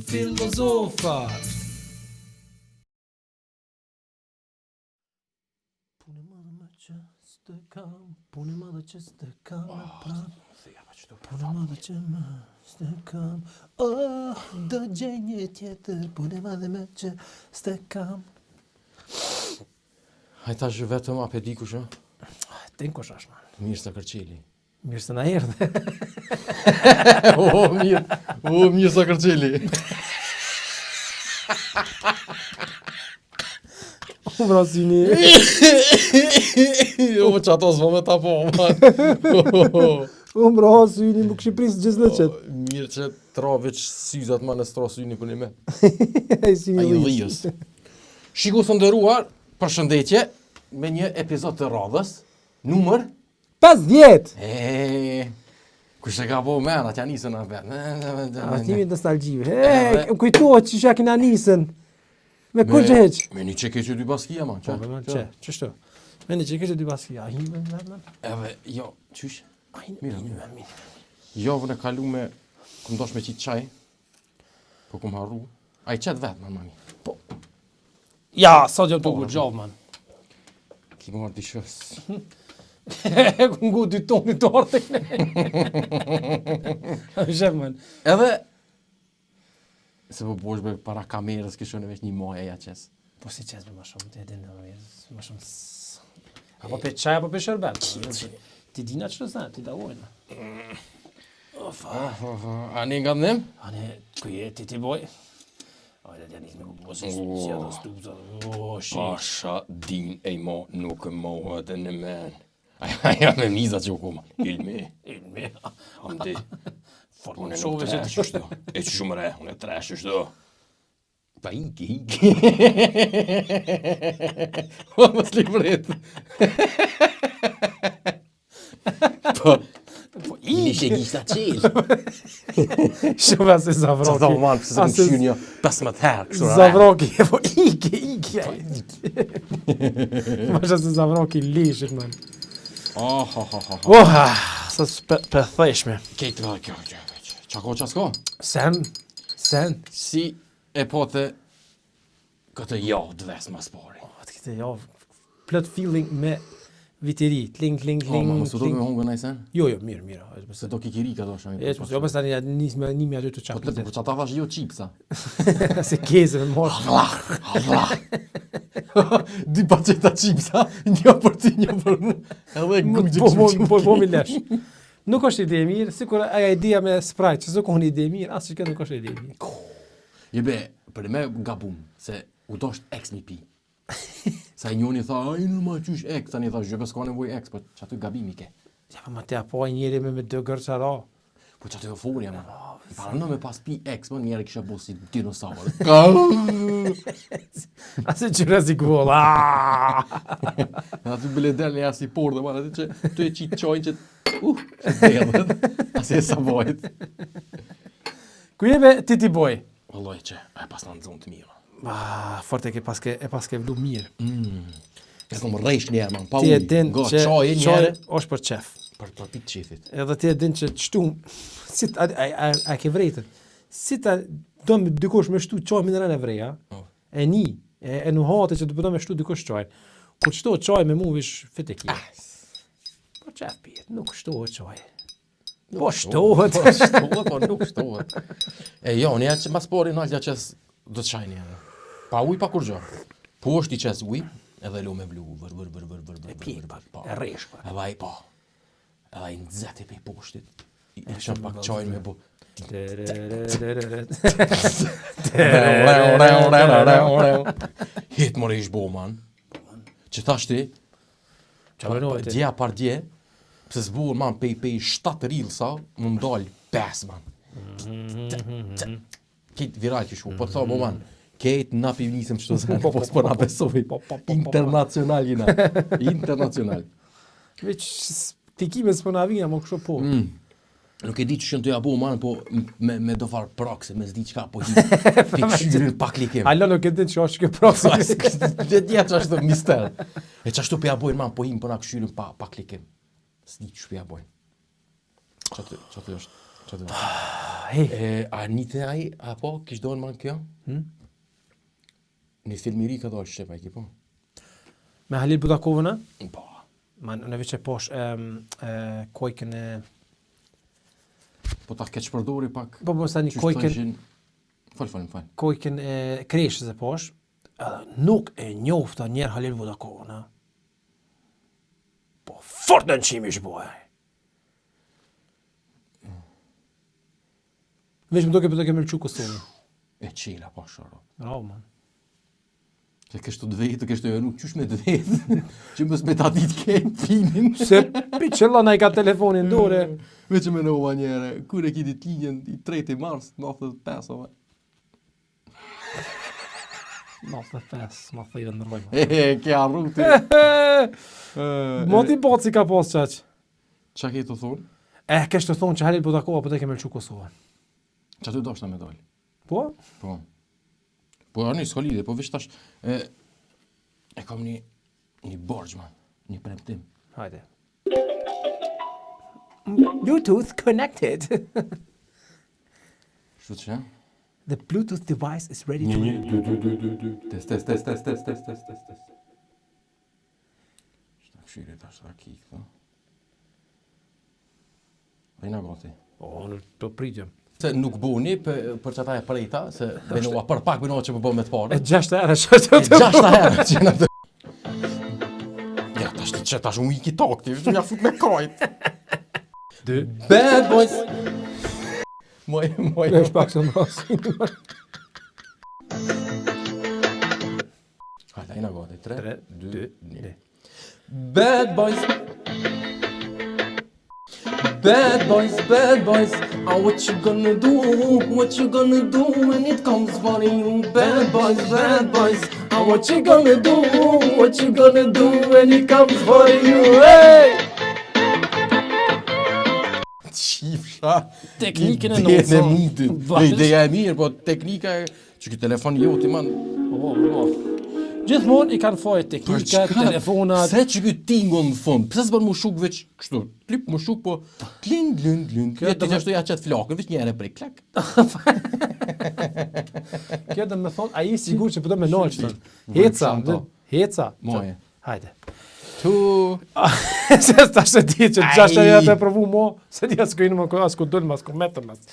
Filozofa. Punë madhe që s'të kam në pranë. Punë madhe që më s'të kam. Do gjej një tjetër. Punë madhe më që s'të kam. Hajta që vetëm ape di kush, Tin kush është, man. Mirë sa Kërçeli. Mirë se na erdhe. Mirë sa Kërçeli. Vrasini. Që ato s'vo me ta po, man. Vrasini, më këshi prisë gjithë në qëtë. Mirë që traveq syzat ma në stro syni për një me. Ai si A i dhijës. Shiku të ndëruar, përshëndetje, me një epizod të radhës, numër 50! Kush e ka po men, atja nisën a vet. Atimi nostalgjive. Më kujtohet që ja kina nisën. Me kur që heq? Me një që keqë dy baskia, man. Qështu? Me një që keqë dy baskia. A hinë me vetëm? Edhe, jo, qysh? Mirë. Javën e kalu me, këm dosh me qitë qaj, po këm harru. A i qetë vetë, man, mami. Po. Ja, sa gjë të gjallë, man. Ki marrë t'i shës. Ku ngu dy toni të artë. Shef, man. Edhe, se po bosh be para kamerës kishon e veç një muaj e ja qes. Po si qes me ma shumë, të edin ma shumë... Apo pe qaj, apo pe shërbet. Ti dina që nësë, ti da ujnë. A një nga dhem? Ane, kuje, ti boj. Ajde, të janë me ku bosi, si ato stupza. Pasha din e mo nuk e mohet e në men. Aja me miza që u kuma. Ilmi. Andi. Unë e nuk tresh qështu. E që shumë re, unë e tresh qështu. Pa iki. Po, mos li vret. Po, Nishe gjishta qilë. Shumë asë Zavroki. Qa da u manë, pëse se më këshu një 15 herë, kështu rre. Zavroki, po iki. Ma që asë Zavroki lishit, man. Sa përtheshme. Kejtë vë, kjo. Qa ko qa s'ko? Sen. Si e pote këtë javë dves mas pari. Atë këtë javë, plot feeling me viteri, kling. Ma mësë do me hongë nëjsen? Jo, mirë. Se do kikirika do shami. Jo, pas tani nis me nimi aty të qapë. Po që ta thash jo qipsa. Se keze me morë. Allah. Dy paceta qipsa, një për ti, një për mu. Edhe gugë gjë Po mi lesh. Nuk është ide e mirë, sikur aja idea me Sprite, që s'ko një ide e mirë, asë që këtë nuk është ide e mirë. Jebe, për me gabum, se u dosht ex mi pi. Sa i njoni tha, a i normal qysh ex, tani tha, zhjebe s'ka nevoj ex, po që aty gabimi ke. Ja, pa ma te apo e njeri me 2 gërë që ra. Po që aty euforia, man. Parano me pas pi ex, man, njerë kisha bo si dinosaur. Ase qyra si kuoll, Edhe aty bële del një asi por dhe man, aty që tu e qitë qojnë që që delët, asi e sa bojt. Kujebe ti boj? Vëlloj që, a e pas në nëzonë të mirë. Fort e paske vlu mirë. E kom rejsh njerë, man, pa Ti e ujë, din go që qoj njerë. është për qef. Për pitë qefit. Edhe ti e din që qëtum, si a ke vrejtën, si ta do me dykosh me shtu qoj mineral e vreja, e në hate që do me shtu dykosh qoj, kur qëto qoj me mu vish fit e kje. Po qef pjetë, nuk shtohet qoj. Po shtohet. Po nuk shtohet. E jo, një që mas pori në alja qes do të shaj njerë. Pa uj, pa kur gjo. Po është i qes uj, edhe lu me vlu, vër. E pjetë, e resh, pa. Edhe i pa. Edhe i nëzeti pe i poshtit. I qënë pak qajnë me bu. Hit more ish bo, man. Që thash ti, dje par dje, pëse zbur, man, pe 7 rilsa, më ndalj 5, man. Kejt viral që shu, po të thamë, man, kejt na pivnisëm qëto zë, po s'po na besoj. Internacional jina. Internacional. Veç pikime s'po na vina, mo kështu po. Nuk e di që shënë të jabu, man, po me do farë prokse, me zdi qka, po hi këshyrin pa klikim. Alo nuk e din që është kjo prokse. Dhe djetë që është mister. E që ashtu për jabojnë, man, po him për na këshyrin pa klikim. S'di që për jabojnë. Që të është? A nitë ai apo kish donë man kjo? Një film i ri ka dalë Shqip, ai ki po? Me Halil Budakovën, Po. man në veç e posh kojkën e... Po ta keq përdori pak. Po sa një kojkën... Fal. Kojkën e kreshës e posh, nuk e njofta njerë Halil Budakovën, po fort në nëqimi është bojë. Veç më doke me lëqu Kosovën. E qela, po sharo. Bravo, man. Që kështu dvetë, kështu e nuk qysh me dvetë, që mës me ta ditë kemë filmin. Se piqëlla na i ka telefonin dore. Me që me në uva njere, kur e ki ditë linjen i 3 mars, 95 ove. 95, ma thëjve në rojma. Kja rruti. Moti boci ka pos qaq. Qa ke të thonë? Kështë të thonë që Halil Budakova për të ke me lëqu Kosovën. Qa të doshta me dalë? Po? Po. Po, arni, s'ka lidhe, po vish tash, e kam një borgj, man, një premtim. Hajde. Bluetooth connected. Shtu që? The Bluetooth device is ready to... Test. Shta këshyri tash, ta kik, ta. Ajna gati. O, në të pritjem. Se nuk buni për që ta e prejta, se benua për pak benua që përbo me të parë. E 6 herë që të E 6 herë që në të... Ja, tash unë i ki takti, vështë mja fut me kajt. Bad boys! Moj. E është pak së në rasin. Hajde, ajna gati. 3, 2, 1. 1. Bad boys! Bad boys, oh, what you gonna do when it comes for you? Bad boys, oh, what you gonna do when it comes for you? Hey! Qifsha, Teknikën e nësë. Ideja e mirë, po teknika e që këtë telefon joti, man. Gjithmonë i kanë fojë teknika, telefonat. Se që këtë tingon në fund, pëse s'bën më shuk veç kështu, klip më shuk, po klin. Kjo të qashtu ja qëtë flakën, veç njëre prej klak. Kjo dhe me thonë, a i sigur që përdo me nolë që tonë. Heca. Moje. Hajde. Tu. Se s'ta shë di që gjashtë e jetë e provu mo, se di asë kërinë më këra, s'ku dëllë mas, ku metër mas.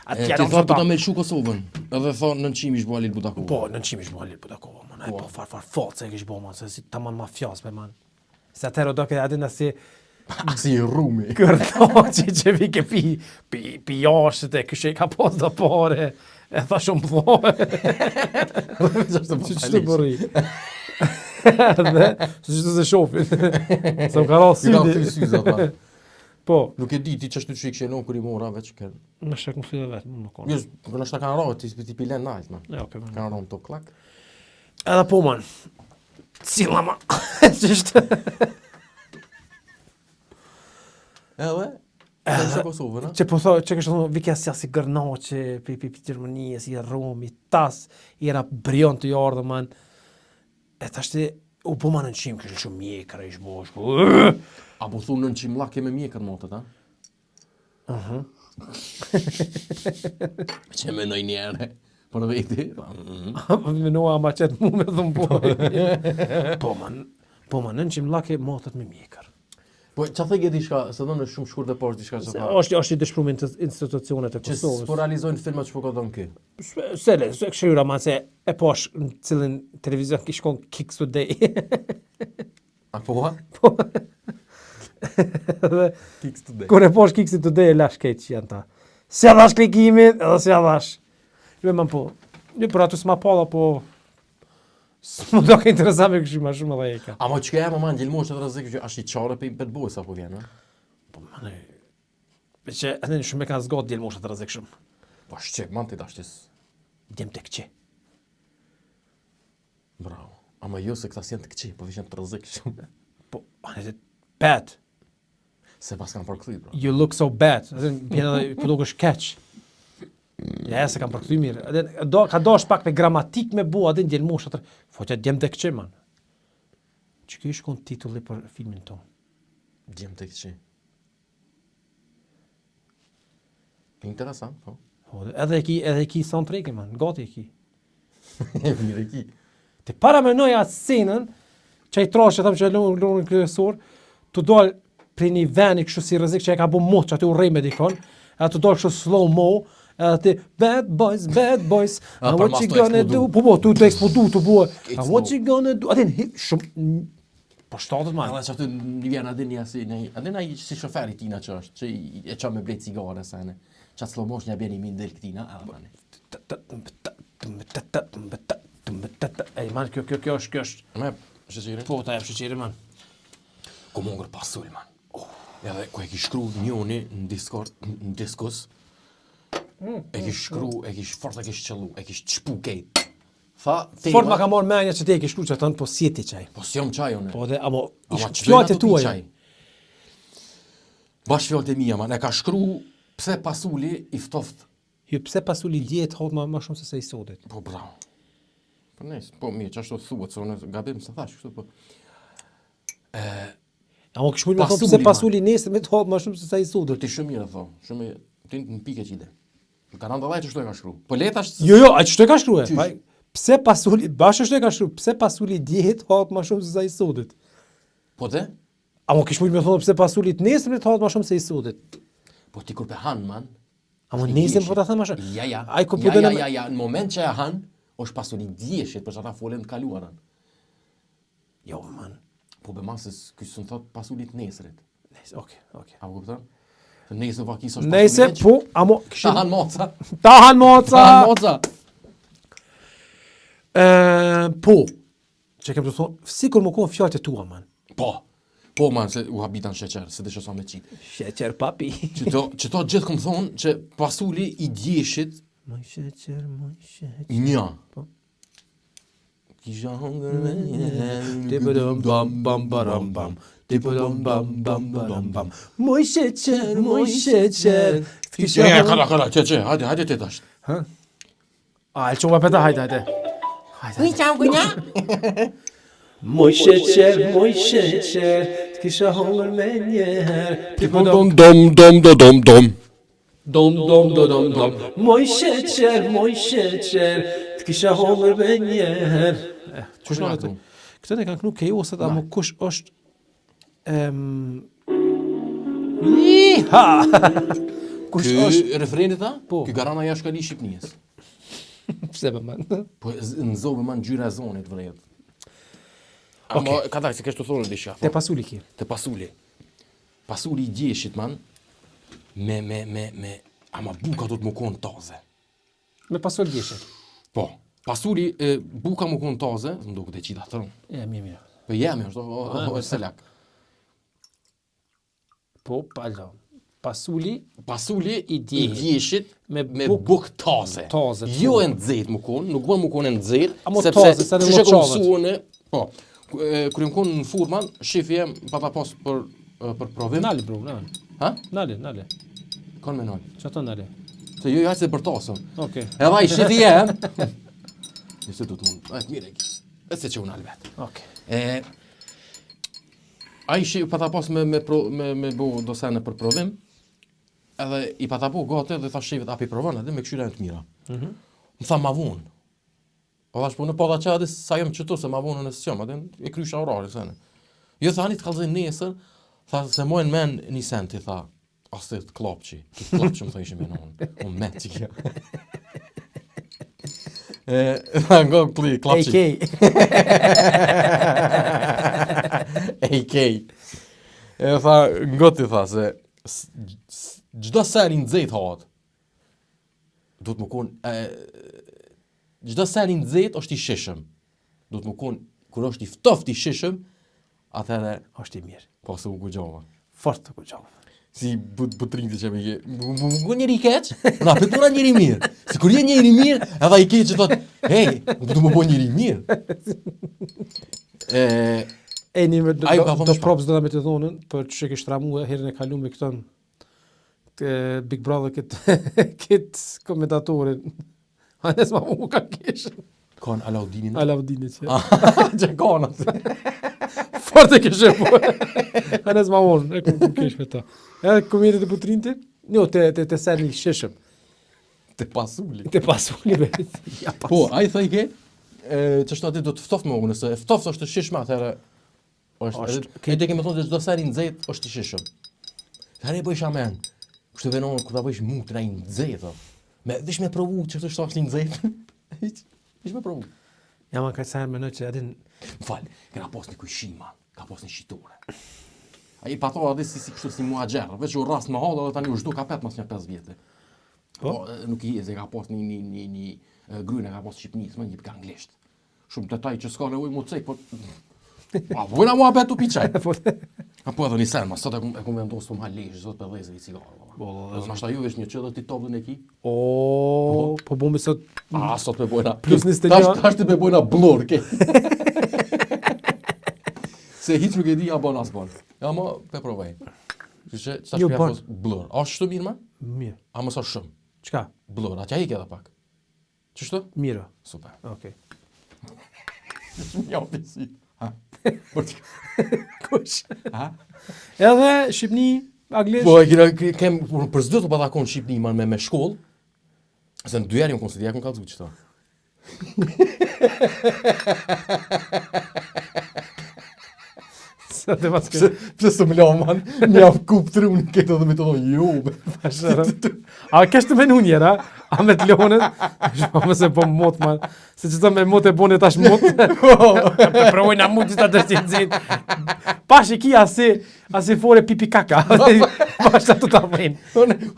Ti thonë përta me lëshu Kosovën, edhe thonë në nëqimi ishbo Halil Budakova. Po, në nëqimi ishbo Halil Budakova, man. Po, far fort se kishbo, man, se si ta man mafjas me, man. Se atëherë do këtë adina si... Si rumi. Kërtoqi që vi ke pi jashtet e kështë e ka pos dhe pare, e tha shumë dhore. Që të përri. Dhe, që të se shofin. Se më ka ra sydi. Po. Nuk e di ti qashtu që i kështë e non kër i mora veç kërë. Në shek më fydhe vetë, më konë. Jus, në shta kanë ra, ti pilen najt, man. Ja, okay, man. Kanë ra në to klak. Edhe po, man. Cila, man. Qështë? Edhe? Që Kosovën, a? Që po thoi, që kështë thonë, vikja si gërnoqe, pi Gjermënije, si Romi, tas, i era brion të jardë, man. E tashti, u po ma në nëqim, kështë shumë mjekër, ishë bo. A po thunë në qim lake me mjekër motët, a? Që me nëj njerë, për veti. Me noa ma qëtë mu me dhëmë po. Po ma në nëqim lake motët me mjekër. Po, që thëgje diçka, se dhe në shumë shkur dhe poshtë diçka që tha? është i dëshprum institucionet e Që Kosovës. s'po realizojnë filmat që po ka dhënë ky. Se këshyra ma se e posh në cilin televizion kish kon Kicks Today. A po ha? Po. Kicks Today. Kur e posh Kicks Today e lash keq janë ta. Si adhash klikimin, edhe si adhash. Jo man po. Jo për ato s'ma palla po. S'më do ka interesame kështu ma shumë edhe e ka. A mo që ka e man gjilmosh të rëzik që ashtë i qare për pet bojës apo vjen, a? Po mane. Që atë në shumë e ka zgot djelmoshat rëzik shumë. Po shqip, man të dashtis. Djem të këqi. Bravo. Ama jo se këta sjen të këqi, po vishën të rëzik shumë. Po, anë e bad. Se pas kanë përkthy, bro. You look so bad. Atë vjen edhe po dukesh keq. Ja, se kam përkthy mirë. Ka dosh pak me gramatik me bu, adin djelmosh atër. Foqja djem të këqi, man. Që kjo ishkon titulli për filmin tonë? Djem të këqi. Interesant, po. Edhe e ki soundtrack man, gati e ki. E mirë e ki. Te para menoj atë scenën, që i trashë, tham që e lorën kryesor, të dal prej një veni kështu si rrezik që e ka bu mot, që aty u rrej me dikon, edhe të dal kështu slow-mo, edhe ti, bad boys, what you gonna do? Po, tu të eksplodu, të bua, what you gonna do? Atin, shumë, po shtatët man. Edhe që aty një vjen adin si shoferi tina që është, që e qa me blejt cigare sene. Që atë slow motion ja bjeni mi ndel këtina, Ej, man, kjo është. Me, shëqire? Po, ta jep shëqire, man. Ku mongër pasull, man. Edhe, ku e ki shkru njoni në diskus, e ki shkru, e ki fort e ki shqellu, e ki shqpu kejt. Tha, Fort ma ka marrë menja që te e ke shkru që thënë, po si e ti qaj. Po s'jom qaj, one. Po dhe, amo, Ama fjallët e tuaja. Bash fjallët e mija, man, e ka shkru pse pasuli i ftoft. Jo, pse pasuli djetë hot ma shumë se i sotit. Po, bravo. Po nes, po mirë, që ashtu thuhet, se unë gabim se thash, kështu po. Amo kështu me thonë pse pasuli nesër me të hot ma shumë se i sotit. Ti shumë mirë thon, shumë ti në pikë qide. Në kanë ndallaj që shtu e ka shkru. Po letash... Jo, a që shtu e ka shkru e? Pse pasuli, bashkë shtu e ka shkru, pse pasuli djetë hot ma shumë se i sotit. Po te? Amo kështu me thonë pse pasuli të nesër me të hot ma shumë se i sotit. Po ti kur pe han, man. Amo nesër po ta thënë ma shumë. Ja. Ai kur po dënë Ja, në moment që e han, është pasuli djeshit, për që ata folen të kaluaran. Jo, man. Po be masës, kësë në thot pasulit nesërit. Okej. A po kupton? Nesër vakis është Nesër, po, amo... Ta han moca. Ta han moca! Po, që kem të thonë, sikur më konë fjallët e tua, man. Po, man, se u habitan sheqer, se dhe shësa me qitë. Sheqer, papi. Që to gjithë këmë thonë që pasuli i djeshit... Moj sheqer. Nja. Po. Kisha hongër me një... Tipëdëm bam bam baram bam. Tipëdëm bam bam baram bam. Moj sheqer. Kala, që, hajde të tasht. Ha? A, e qova peta, hajde. Ujqa, kënja? Moj sheqer, të kisha hongër me njëherë. Dom. Dom. Moj sheqer, të kisha hongër me njëherë. Qështë në atë? Këtë ne kanë knu kejoset, amo kush është... Iha! Kush është... Ky refereni tha? Po. Ky garana jashtë kali Shqipnijës. Pse me man? Po në zove man gjyra e zonit vërejt. Amo, kadaj, se kështë të thonë disha. Te pasuli ki. Te pasuli. Pasuli i gjeshit, man, me, ama buka do të më konë taze. Me pasuli gjeshit. Po, pasuli, buka më konë taze, më do këtë e qita thërën. Mirë. Po jemi, është, e selak. Po, palo. Pasuli i djeshit me buk taze. Taze. Jo e nxehtë më konë, nuk bën më konë e nxehtë, Amo taze, sa në loqavet. Po, kur jam konë në furman, shefi jem pa ta pas për provim. Nali, bro, nali. Ha? Nali. Kanë me nali. Që ato nali? Se jo hajtë se për tasën. Okej. Edhe ai shefi jem. Nëse do të mund. Mirë e ki. E se që unë alë vetë. Okej. Ai shefi pa ta pas me bo dosene për provim, edhe i pa ta bo gati dhe tha shefit api provon edhe me këshyra e të mira. Më tha ma vonë. Po thash po në po dha që adis sa jam qëtu se ma vonë në sëqëm, adin e krysha orari sene. Jo thani të kalzin nesër, tha se mojnë men një senti, tha, asë të klopqi, ki klopqi më tha ishim e në unë me që kjo. Tha nga pli, klopqi. AK. E tha, ngoti tha se, gjdo seri në dzejt hatë, do të më konë, gjdo seri në dzejt është i shishëm. Do të më konë, kur është i ftoft i shishëm, atëherë është i mirë. Po se u gugjova. Fort të gugjova. Si butrinti që me ke, mu njëri keq, na petona njëri mirë. Si kur je njëri mirë, edhe i keq që thot, hej, du më bo njëri mirë. Një do props do me të dhonën, për që kështë ramu e herën e kalu me këtën Big Brother këtë komentatorin. Hanes ma mu ka keshën. Kanë Alaudinin? Alaudinit që. Që kanë atë. Forte kështë po. Hanes ma unë, e ku keshë me ta. Edhe komediet e putrinti? Jo, te seri shishëm. Te pasuli. Te pasuli be. Ja pas. Po, ai thaj ke, çështë aty do të ftoft më unë, se ftoft është të shishme atëherë është e kemi thonë se çdo seri nxehtë është i shishëm. Tani po isha men. Kështu venon kur ta bësh mutën ai nxehtë. Vesh me provu çështë është ashtu nxehtë. Vesh me provu. Ja ma ka sa më në që atin M'fal, kena pas një kujshima, ka pas një shitore. Ai pato atë si kështu si muaxher, veç u rast më hall edhe tani u zhdu kapet mas një 5 vjetë. Po, nuk i se ka pas një grynë ka pas shqipnisë, më një anglisht. Shumë detaj që s'ka nevojë mu cek, po a vojna mua betu piçaj. Apo edhe një sen, sot e kum vendosur më halesh, zot për dhezë i cigarë. Po, nashta ju vesh një çdo ti toplën e ki. O, po bombe sot. Sot me bojna. Plus 21. Tash ti me bojna blor, ke. Se hiç nuk e di apo as bon. Ja mo pe provoj. Kështu që tash ja fos blur. A është mirë më? Mirë. A mos është shumë. Çka? Blur, atja i edhe pak. Ç'është? Mirë. Super. Okej. Ja si. Ha. Kush? Ha? Edhe Shqipni, anglisht. Po e kem për s'do të ballakon Shqipni me shkollë. Se në 2 herë unë konsiderar kun kallzu çto. Sa të pas ke. Pse më lao man, më jap kup trun këto dhe më të thonë jo. A kesh të menun jera? A me të lonet? Shumë se po mot man. Se çdo me mot e bone tash mot. Po provoj na mut ta dështin zit. Pashi ki asi fore pipi kaka. Basta të ta vjen.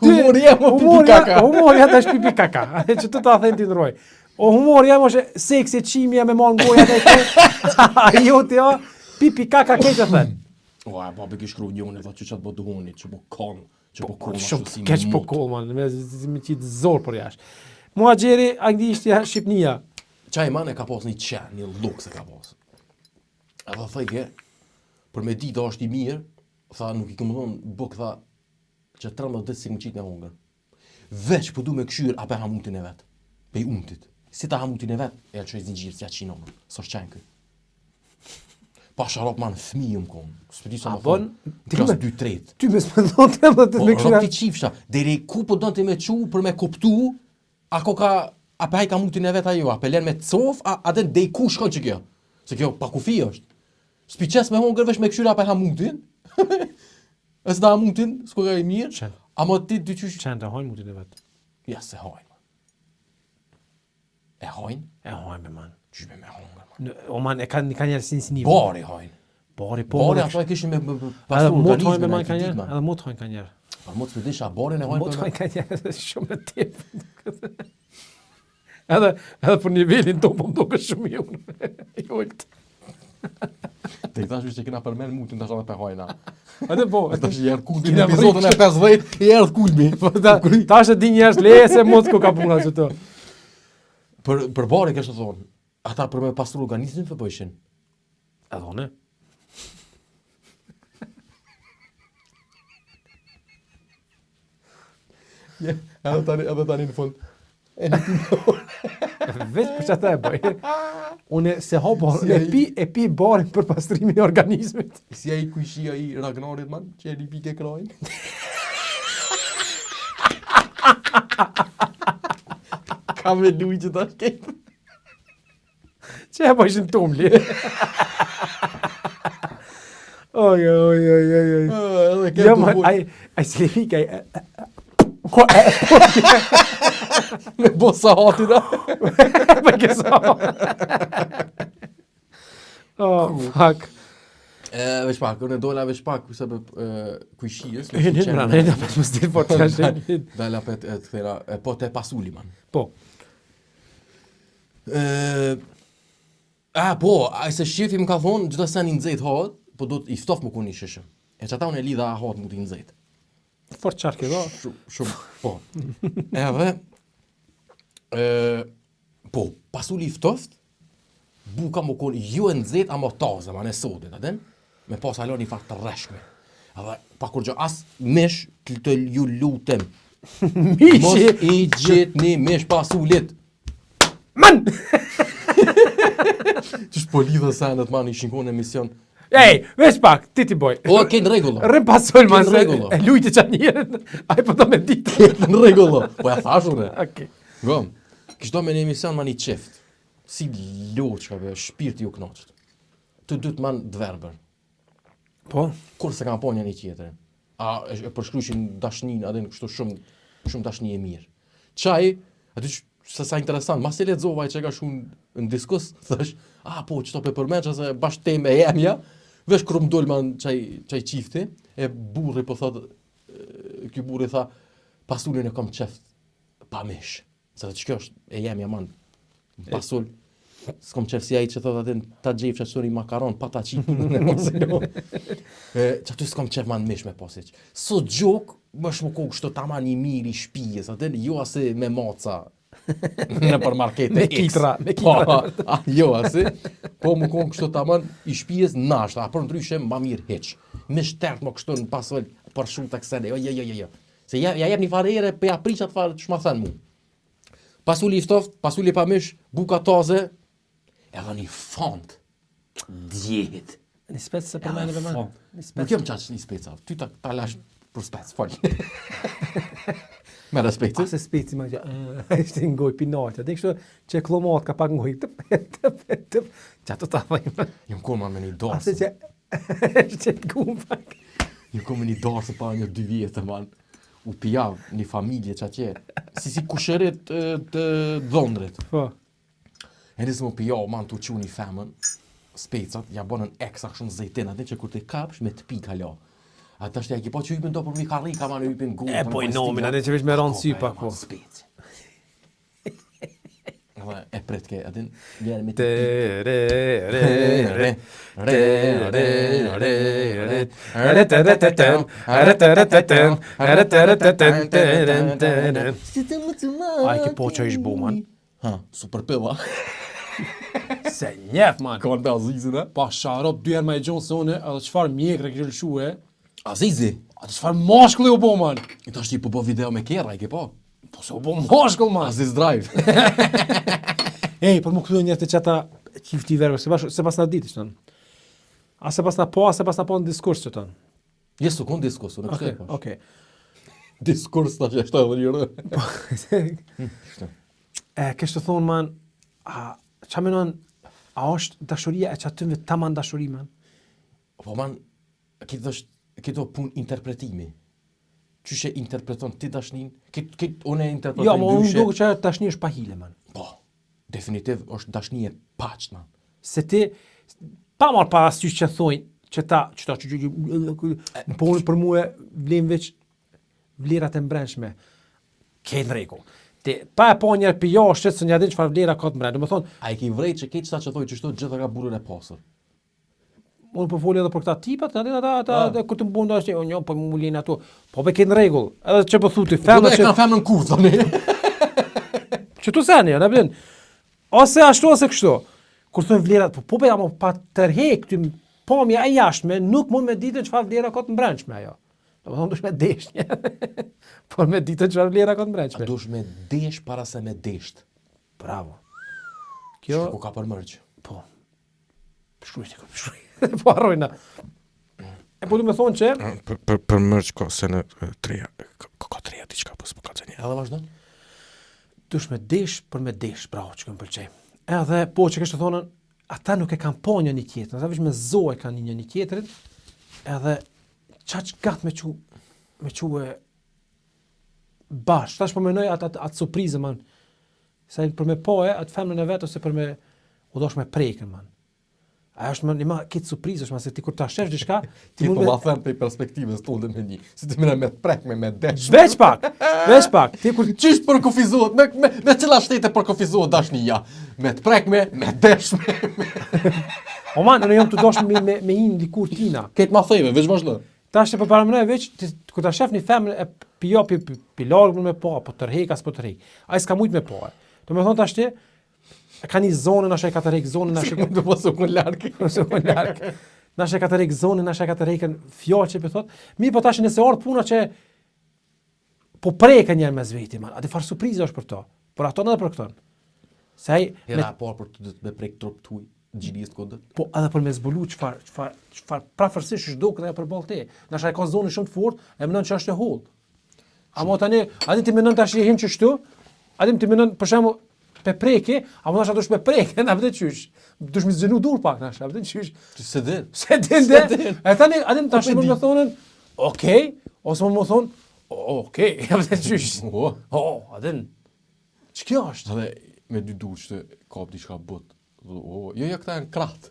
Humori jam pipi kaka. Humori jam tash pipi kaka. Që të ta them ti ndroj. O humori jam është seksi çimja me mal goja te. Ajo ti pipi kaka ke të thën. Ua, babi ki shkruaj njëun e thotë që çat bo duhoni, që bo kon, që bo kon. Shumë keq po kol man, me qit zor për jashtë. Muaxheri anglisht Shqipnia. Çaj man e ka pas një qen, një luks e ka pas. Edhe thaj ke, për me ditë është i mirë, tha nuk i kam thonë buk tha që 13 ditë si më qit në hungër. Veç po du me këshyr apo hamutin e vet. Pe untit. Si ta hamutin e vet, e çoj zinxhir si atë nomër. S'është çan kë. Pa sharop man fëmijëm kom. S'pëdi sa më bon, klas 2-3. Ty me s'pëndon të më të me këshyra. Rokti qifsha, deri ku po donte me çu për me kuptu, ako ka apo ai ka mutin e vet ajo, apo len me cof, a den dej ku shkon që kjo. Se kjo pa kufi është. Spiçes me hongër vesh me këshyra apo hamutin. As da hamutin, s'ko ka i mirë. A mo ti dy çysh Çan të hojnë mutin e vet. ja se hojnë. E hojnë? E hojnë me man. Qybe me hongër. O man e kanë njerëzin si një. Bari hojnë. Bari po. Bari ato e kishin me Edhe pasur mot hojnë me organizmin. man kanë njerë. Edhe mot hojnë kanë njerë. Pa mot s'me disha barin e hojnë. Mot hojnë kanë njerë shumë të tip. Edhe për nivelin to po më duke shumë i unë. Jolt. Te tash që kena përmen mutin tash edhe pe hojna. Edhe po. Tash i erdh kulmi në epizodin e 50, i erdh kulmi. Tash e di njerëz leje se mot ku ka puna çto. Për bari kështë të thonë, ata për me pastru organizmin për bëjshin. E dhone. Edhe tani në fund. Veç për çata e bëj. Unë se ha bar, e pi barin për pastrimin e organizmit. Si ai kujshia i Ragnarit man, që e lipi ke krajin. Ka me luj që ta shkejt. Që e bëshin tumli. Oj. Edhe ke Ja, man, ai se levik, me bosa hati da. me kësa. Oh, fuck. Veç pak, unë dola veç pak, se kujshies. Ne pas më stil po të kashin. Dala pe të thera, po te pasuli man. Po. Po, ai se shefi më ka thonë, gjitha sen i nxejt hahet, po do të i ftof më ku një shishëm. E që ata unë e lidha hahet më të i nxejt. Fort qarke do. Shumë, po. Edhe, po, pasuli i ftoft, buka më konë ju e nxejt, ama taze, ma në sotit, aden, me pas alon i fakt të rreshme. Edhe, pa kur gjë as mish, të ju lutem. Mos i gjet një mish pasulit. Man! Që shpo lidhë senet, man, i shinkon emision, Ej, veç pak, ti boj. O, ke në rregullo. Rrim pasol ma Ke në se rregullo. e lujti që njerën, a i po do me ditë. Ke në rregullo. Po ja thash unë. Okej. Gom, kishto me një emision ma një qift. Si loqka, be, shpirti ju knoqt. Të dytë man dverber. Po? Kur se kam po një tjetër. A e përshkryshin dashnin, adin kështu shumë dashni e mirë. Qaj, aty sa interesant, mas e lexova që ka shumë në diskus, thash, po, qëto pe përmenqa se bashkë teme e emja, vesh kërë më dojnë man qaj qifti, e burri po thot, ky burri tha, pasullin e kom qeft pa mish. Se të që kjo është e jemja man, pasull, s'kom qef si ajit që thot atin ta gjef që suni makaron, pa ta qipë. Që aty s'kom qef man mish me posiq. So gjok, më shmë kohë kështu ta man një mirë i shpijes, atin jo asi me maca në për markete Me X. me kitra. Jo asi, po më kohë kështu ta man i shpijes nashta, a për ndryshe ma mirë heq. Mish tert më kështu në pasol për shumë të kësene, jo. Se ja jep një farë ere, për ja prishat farë që ma thënë mu. Pasuli i ftoft, pasuli pa mish, buka taze, edhe një font. Djehet. Një spec se përmeni për man. Nuk jam qaç një speca, ty ta lash për spec, fol. Me respekt. Ase speci ma që, ishte ngoj pinajtë, dhe kështu që klomat ka pak ngoj, tëp, që ato ta vajmë. Jam kohë ma me një dorë. Ase që, që të gumë pak. Jam kohë me një dorë se pa një 2 vjetë, man. U pijav një familje që atje. Si kusherit të dhondrit. Po. E nisë më pijav, man, të uqu një femën, specat, ja bonën eksa shumë zejtin, atë që kur të kapsh me të pi kalo. Ata është ja ki po që hypin do për mi karrika, man, hypin gu. E po i nomin, atë që vesh me rënë sy pak, po. Speci. E pret ke, atin vjen me Te re re re re re re re re te re te tem re te re te tem re te re te tem te. Ai ke po që ish bu, man. Ha, super pilla. Se njef, man. Ka në Azizin, e? Pa sharop, 2 herë ma e gjonë se une, edhe qëfar mjekre kështë lëshue, Azizi? atë qëfar mashkulli u bo, man. I tash ti po bo video me kera, i ke po? Po se u bo mashkull, man. Aziz Drive. Ej, për më këtu njërë të qëta qifti verbe, se pas në ditë, që tënë. A se pas në po, a se pas në po në diskurs, që tënë. Jesu, kon diskus, unë kështë e pash. Okej. Diskurs të që është edhe njërë. Kështë të thonë, man, qa menon, a është dashuria e që atyve taman dashuri, man? Po man, këto pun interpretimi. Qyshe interpreton ti dashnin? Unë e interpretoj Jo, ma unë ndryshe. duke që dashni është pahile, man. Po, definitiv është dashni e paqt, man. Se ti, pa marë parasysh që thojnë, që ta po unë për mu e vlem veç vlerat e mbrenshme. Kejtë në rregull. Ti, pa e po njerë për jashtë, se një adin që farë vlera ka të mbrenshme. Do më thonë, A i ki vrejt që keq sa që thoi që shto gjitha ka burën e pasër. unë po folja edhe për këta tipat, ata kur të mbunda është, unë jo, po më linë ato. Po be kejtë në rregull. Edhe që po thuti, femna e që... kanë femnën kur, thoni. Që tu seni, në bëdin. Ose ashtu, ose kështu. Kur thënë vlerat, po be jamo pa tërhek, ty pamja e jashtme, nuk mund me ditën çfarë vlera ka të mbrenshme ajo. Do më thonë dush me desh një. Por me ditën çfarë vlera ka të mbrenshme. Dush me desh para se me desht. Bravo. Që Kjo, ku ka përmërgjë. po. Shkruaj. Po harrojna. E po du me thonë që, Për mërgjë ka se në treja, ka treja diqka, po s'po ka të një. Edhe vazhdo? dush me desh për me desh, bravo, që këmë pëlqej. Edhe, po, që kështë të thonën, ata nuk e kanë po një tjetër, ata veç me zo e kanë një tjetërin, edhe qaq gatë me qu e bash. Tash po menoj atë surprizë, man. Se për me po atë femnën e vetë, ose për me u dosh me prejken, man. A është një ma kitë surprizë, është ma se ti kur ta shef diçka, Ti mund po me... ma them për perspektivës tonë me një. Si ti mene me të prekme, me desh. Veç pak, ti kur... Qysh përkufizohet, me cila shtete përkufizohet dashnia? Me të prekme, me deshme. O man, në jam të dosh me inë dikur tina. Ketë ma thejme, veç vazhdo. Ta është për paramënoj veç, kur ta shef një femën e pijo pi largë me po, po tërhek as po tërhek. Ai s'ka mujt me po. Do me thonë tash ti, e ka një zonën, ashe ka tërhek zonën, ashe ka Do posu kun larkë. larg. Nashe ka tërhek zonën, nashe ka tërhekën fjalë që po thot. Mi po tash nëse ardh puna që po prekën njëherë me zveti, man. A di surprizë është për to. Por ato edhe për këton. Se ai Hera por për të me prek trup tuj. Gjilis të kodët. Po edhe për me zbulu çfarë prafërsisht është duket ajo përballë te. Nasha e ka zonën shumë të fortë, e mendon që është e hollë. Amo tani, a ti mendon tash e hin çështu? A ti mendon për shembull pe preke, amo nasha dush pe preke, na vëdet çysh. Dush me zënu dur pak nasha, vëdet çysh. Se din. Se din dhe. E tani, a ti tash më thonë, "Okej", ose më thon, "Okej", ja vëdet çysh. A din. Ç'kjo është? Edhe me dy dur që kap diçka bot. Jo, këta janë kratë.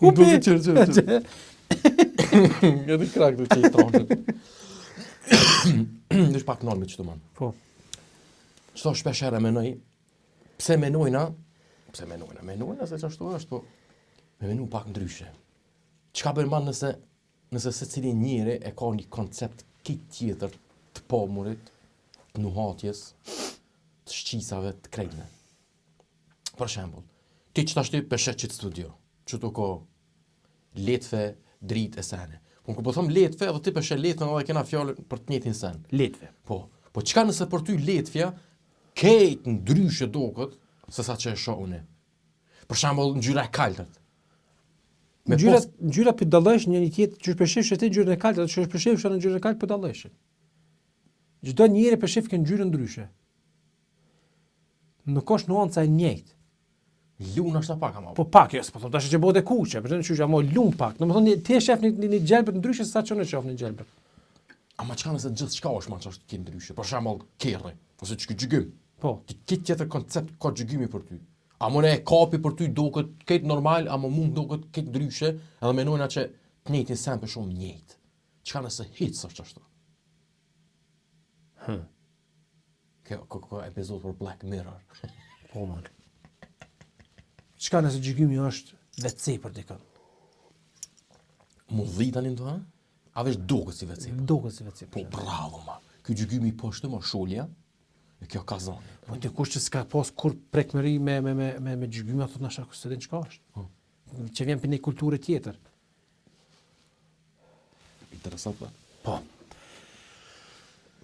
Hupi. Edhe krak do të i tronjë. Nësh pak nërë me qëtë manë. Po. Qëto shpeshere menoj, pse menojna, se qashtu është, po me menu pak ndryshe. Qka bërë manë nëse se cilin njëri e ka një koncept kitë tjetër të pomurit, të nuhatjes, të shqisave, të krejtme. Për shembull, ti që t'ashtu peshet që të studio, që të ko letve, dritë e sene. Po në ku po thëmë letve, edhe ti peshet letve edhe kena fjallën për të njëtin sen. Letve. Po qka nëse për ty letvja, kejt ndryshe dokët, se sa që e shoh une. Për shembull, ngjyra e kaltët. Ngjyra për dallesh një tjetër, që shpeshif ti ngjyrën e kaltët, që shpeshif në ngjyrën e kaltë për dalleshin. Çdo njeri shef që ngjyrën ndryshe. Nuk është nuanca e njëjtë. Lun është pak ama. Po pak, jo, po tash që bëhet e kuqe, për shembull, ama lun pak. Domethënë ti e shef një gjelbër ndryshe se sa çon e shoh në gjelbër. Ama çka nëse gjithçka është më çështë ki ndryshe. Për shembull, kerri, ose çka gjygim. Po. Ti tjetër koncept ka gjygimi për ty. Amo ne e kapi për ty duket këtë normal, ama mund duket këtë ndryshe, edhe mendojna që të njëjtin sen për shumë njëjtë. Çka nëse hiç është ashtu? Kjo epizod për Black Mirror. Po man. Çka nëse gjygimi është vetësi për dikën? Mu dhi tani ndo, ha? A vesh duket si vetësi? Duket si vetësi. Po bravo ma. Ky gjygimi i poshtë më sholja. E kjo ka zonë. Po ti kush që s'ka pas kur prekmëri me gjygyme ato na shako se din çka është. Që vjen për një kulturë tjetër. Interesant pa. Po.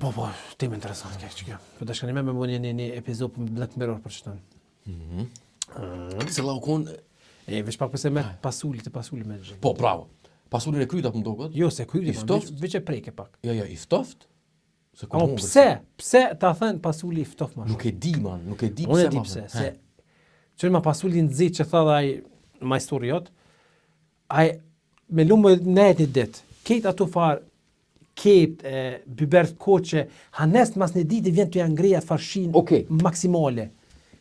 Po, tim interesant kjo. Po dash kanë më bënë një epizod për Black Mirror për çton. Se laukon e veç pak pse me pasuli me gjë. Po bravo. Pasulin e kryt apo mdokët? Jo, se kryti, veç e preke pak. Jo, i ftoft. Se po pse ta thën pasuli i ftoft më shumë? Nuk e di man, nuk e di pse. Unë e di pse, se çon ma pasuli nxit që thadha ai majstoriot, ai me lumë net ditë. Kët ato far kept biber koçe, hanes mas në ditë vjen të angreja farshin maksimale.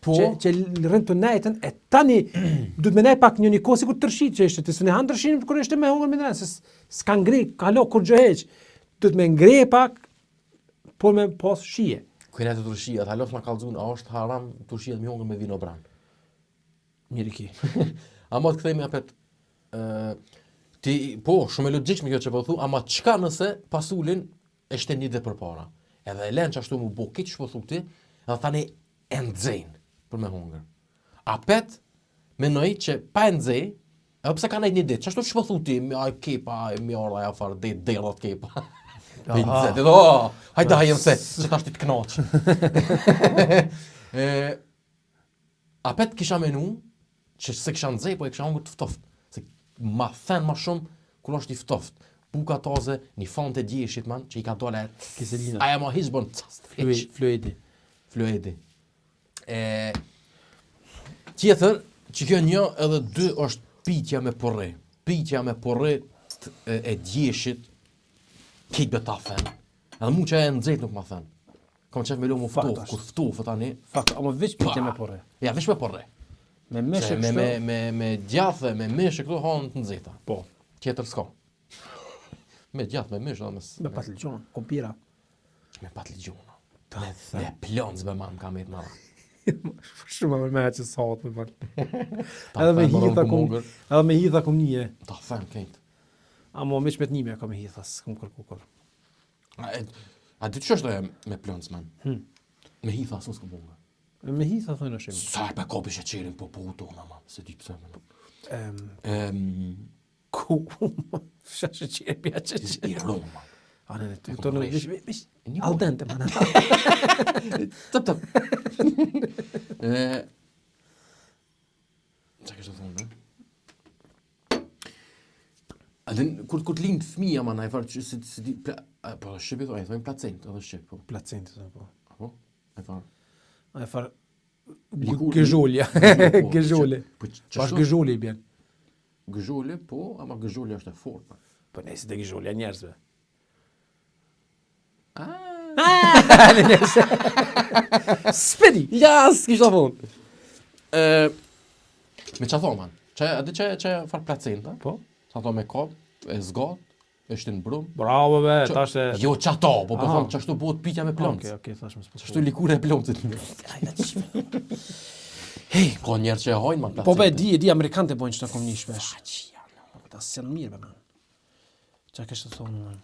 Po që rën të natën e tani duhet më nej pak një kohë sikur tërshit që ishte, se ne han tërshin kur ishte me hungër me dran, se s'ka ngri, kalo kur gjë heq. Duhet më ngre pak por me pas shije. Kujna të turshia, ta los ma kallzun, a është haram turshia me hungër me vino bran. Mirë ki. Ama të kthehemi apet ti po, shumë e logjikshme kjo që po thu, ama çka nëse pasulin e shten një ditë përpara. Edhe e lën çashtu mu bo kiç po thu ti, edhe tani e nxejn për me hungër. Apet menoj që pa e nxej, edhe pse kanë një ditë, çashtu ç'po thu ti, ai kepa, mi orra ja far derrat kepa. Hajde hajem se tash ti të kënaq. Apet kisha menu që se kisha nxej, po e kisha hungur të ftoft. Se ma thën më shumë kur është i ftoft. Buka toze, një fond të djeshit man, që i ka dole kiselina. Aja ma hiç bën fluidi. Tjetër, që kjo një edhe dy është pitja me porre. Pitja me porre e djeshit kejt beta thënë. Edhe mu që e nxejt nuk ma thënë. Kam qef me lo mu ftof, kur ftof tani. Fakt, ama veç pitje me porre. Ja, veç me porre. Me meshë kështu. Me djathë, me meshë këtu hanë të nxehta. Po. Tjetër s'ka. Me djathë, me meshë, me patligjon, kompira. Me patligjon. Me plonz me mam kam et marrë. Shumë me që sot me bën. Edhe me hitha kum nije. Ta thën këngë. Amo me çmet nime kam hithas, kum kërkuar. A di ç'është ajo me plonz man? Me hitha s'u s'ka bunga. Me hitha thonë shim. Sa pa kopi sheqerin po utona ma, se di pse më. Ku? Sheqer pjaçë. I Roma. Ne, to në al dente, man. Tëp. Qa kështë të thonë, Adin, kur të lind fëmija, man, ai farë që si di... Po, shqipi thoi, thoi placent, edhe shqip, po. Placent, po. Apo? Ai farë... Ai farë... Likur- Gëzhulja. Po, Gëzhulje. Po, Pas gëzhulje i bjen. Gëzhulje, po, ama gëzhulje është e fort, pa. Po nëse të gëzhulja njerëzve. Spedi! Ja, s'kishtë të thonë. Me qa thonë, man? Adi që farë placenta? Po? Sa thonë me kop, e zgat, e shtin brum. Bravo, be, tash e... Jo, qato, po thonë, qashtu bëhet pitja me ploncë. Okej, thash më s'po. Qashtu likure e ploncët. Hej, ka njerë që e hojnë, man, placenta. Po be, di Amerikanët e bojnë që të kom një shpesh. Ta s'janë mirë, be, man. Qa kështë të thonë, man?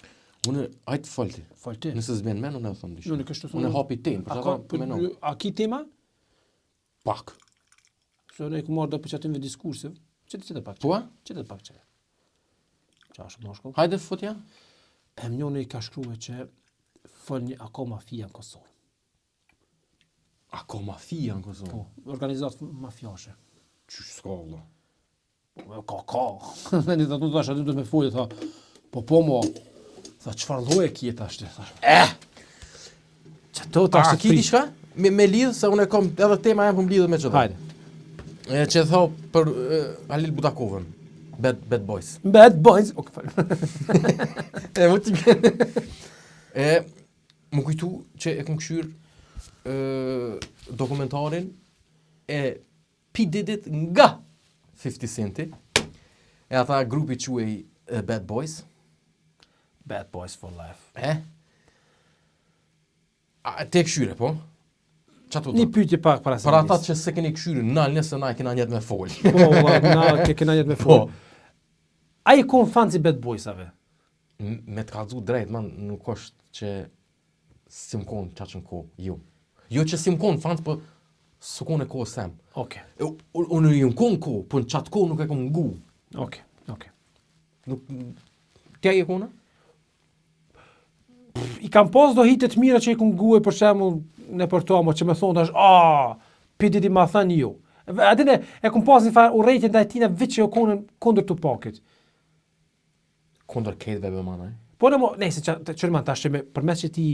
Unë, ajtë falti. Falti. Nëse zbjen men, unë e thonë dishtë. Unë kështë të thonë... Unë e hapi ten, për që ta me në. A ki tema? Pak. Se ne ku marrë do për që atimve diskursiv. Qëtë pak. Po? Qëtë pak që. Qa është moshkull? Hajde fotja? E mjone i ka shkruve që fëll një ako mafia në Kosovë. Ako mafia në Kosovë? Po, organizat mafjashe. Qysh s'ka, Allah? Ka. Në një të të tash, aty do të me folje, tha, po mo, tha, qëfar loje kje tash të, thash. Që to tash të ki diçka? Me lidhë, se unë e kom edhe tema jam për më lidhë me që tha. Hajde. Që tha për Halil Budakovën. Bad Boys. Bad Boys. Ok, falë. Më t'i më kujtu që e kom këshyr dokumentarin e P. Diddyt nga 50 Centi. E ata grupi quej Bad Boys. Bad Boys for life. Te këshyre, po? Qa të Një pyetje pak para se. Për ata që se keni këshyre, nëse na kena njetë me folë. Po, na ke kena jetë me fol. A i kon fan si Bad Boysave? Me të kalzu drejt, man, nuk është që si më konë qa që në kohë, jo. Jo që si më konë fans, për së konë e kohë sem. Oke. Unë ju në konë kohë, për në qatë kohë nuk e konë ngu. Oke. Nuk... Tja i e kona? I kam pas do hitet mira që i kun guaj për shembull në për to, mo që më thonë tash, P. ma thënë ju. Atëne e kam pas një farë urrejtje ndaj tina veç që jo konën kundër Tupakit. Kundër ketëve be manaj. Po në mo, nejse që man tash që me përmes që ti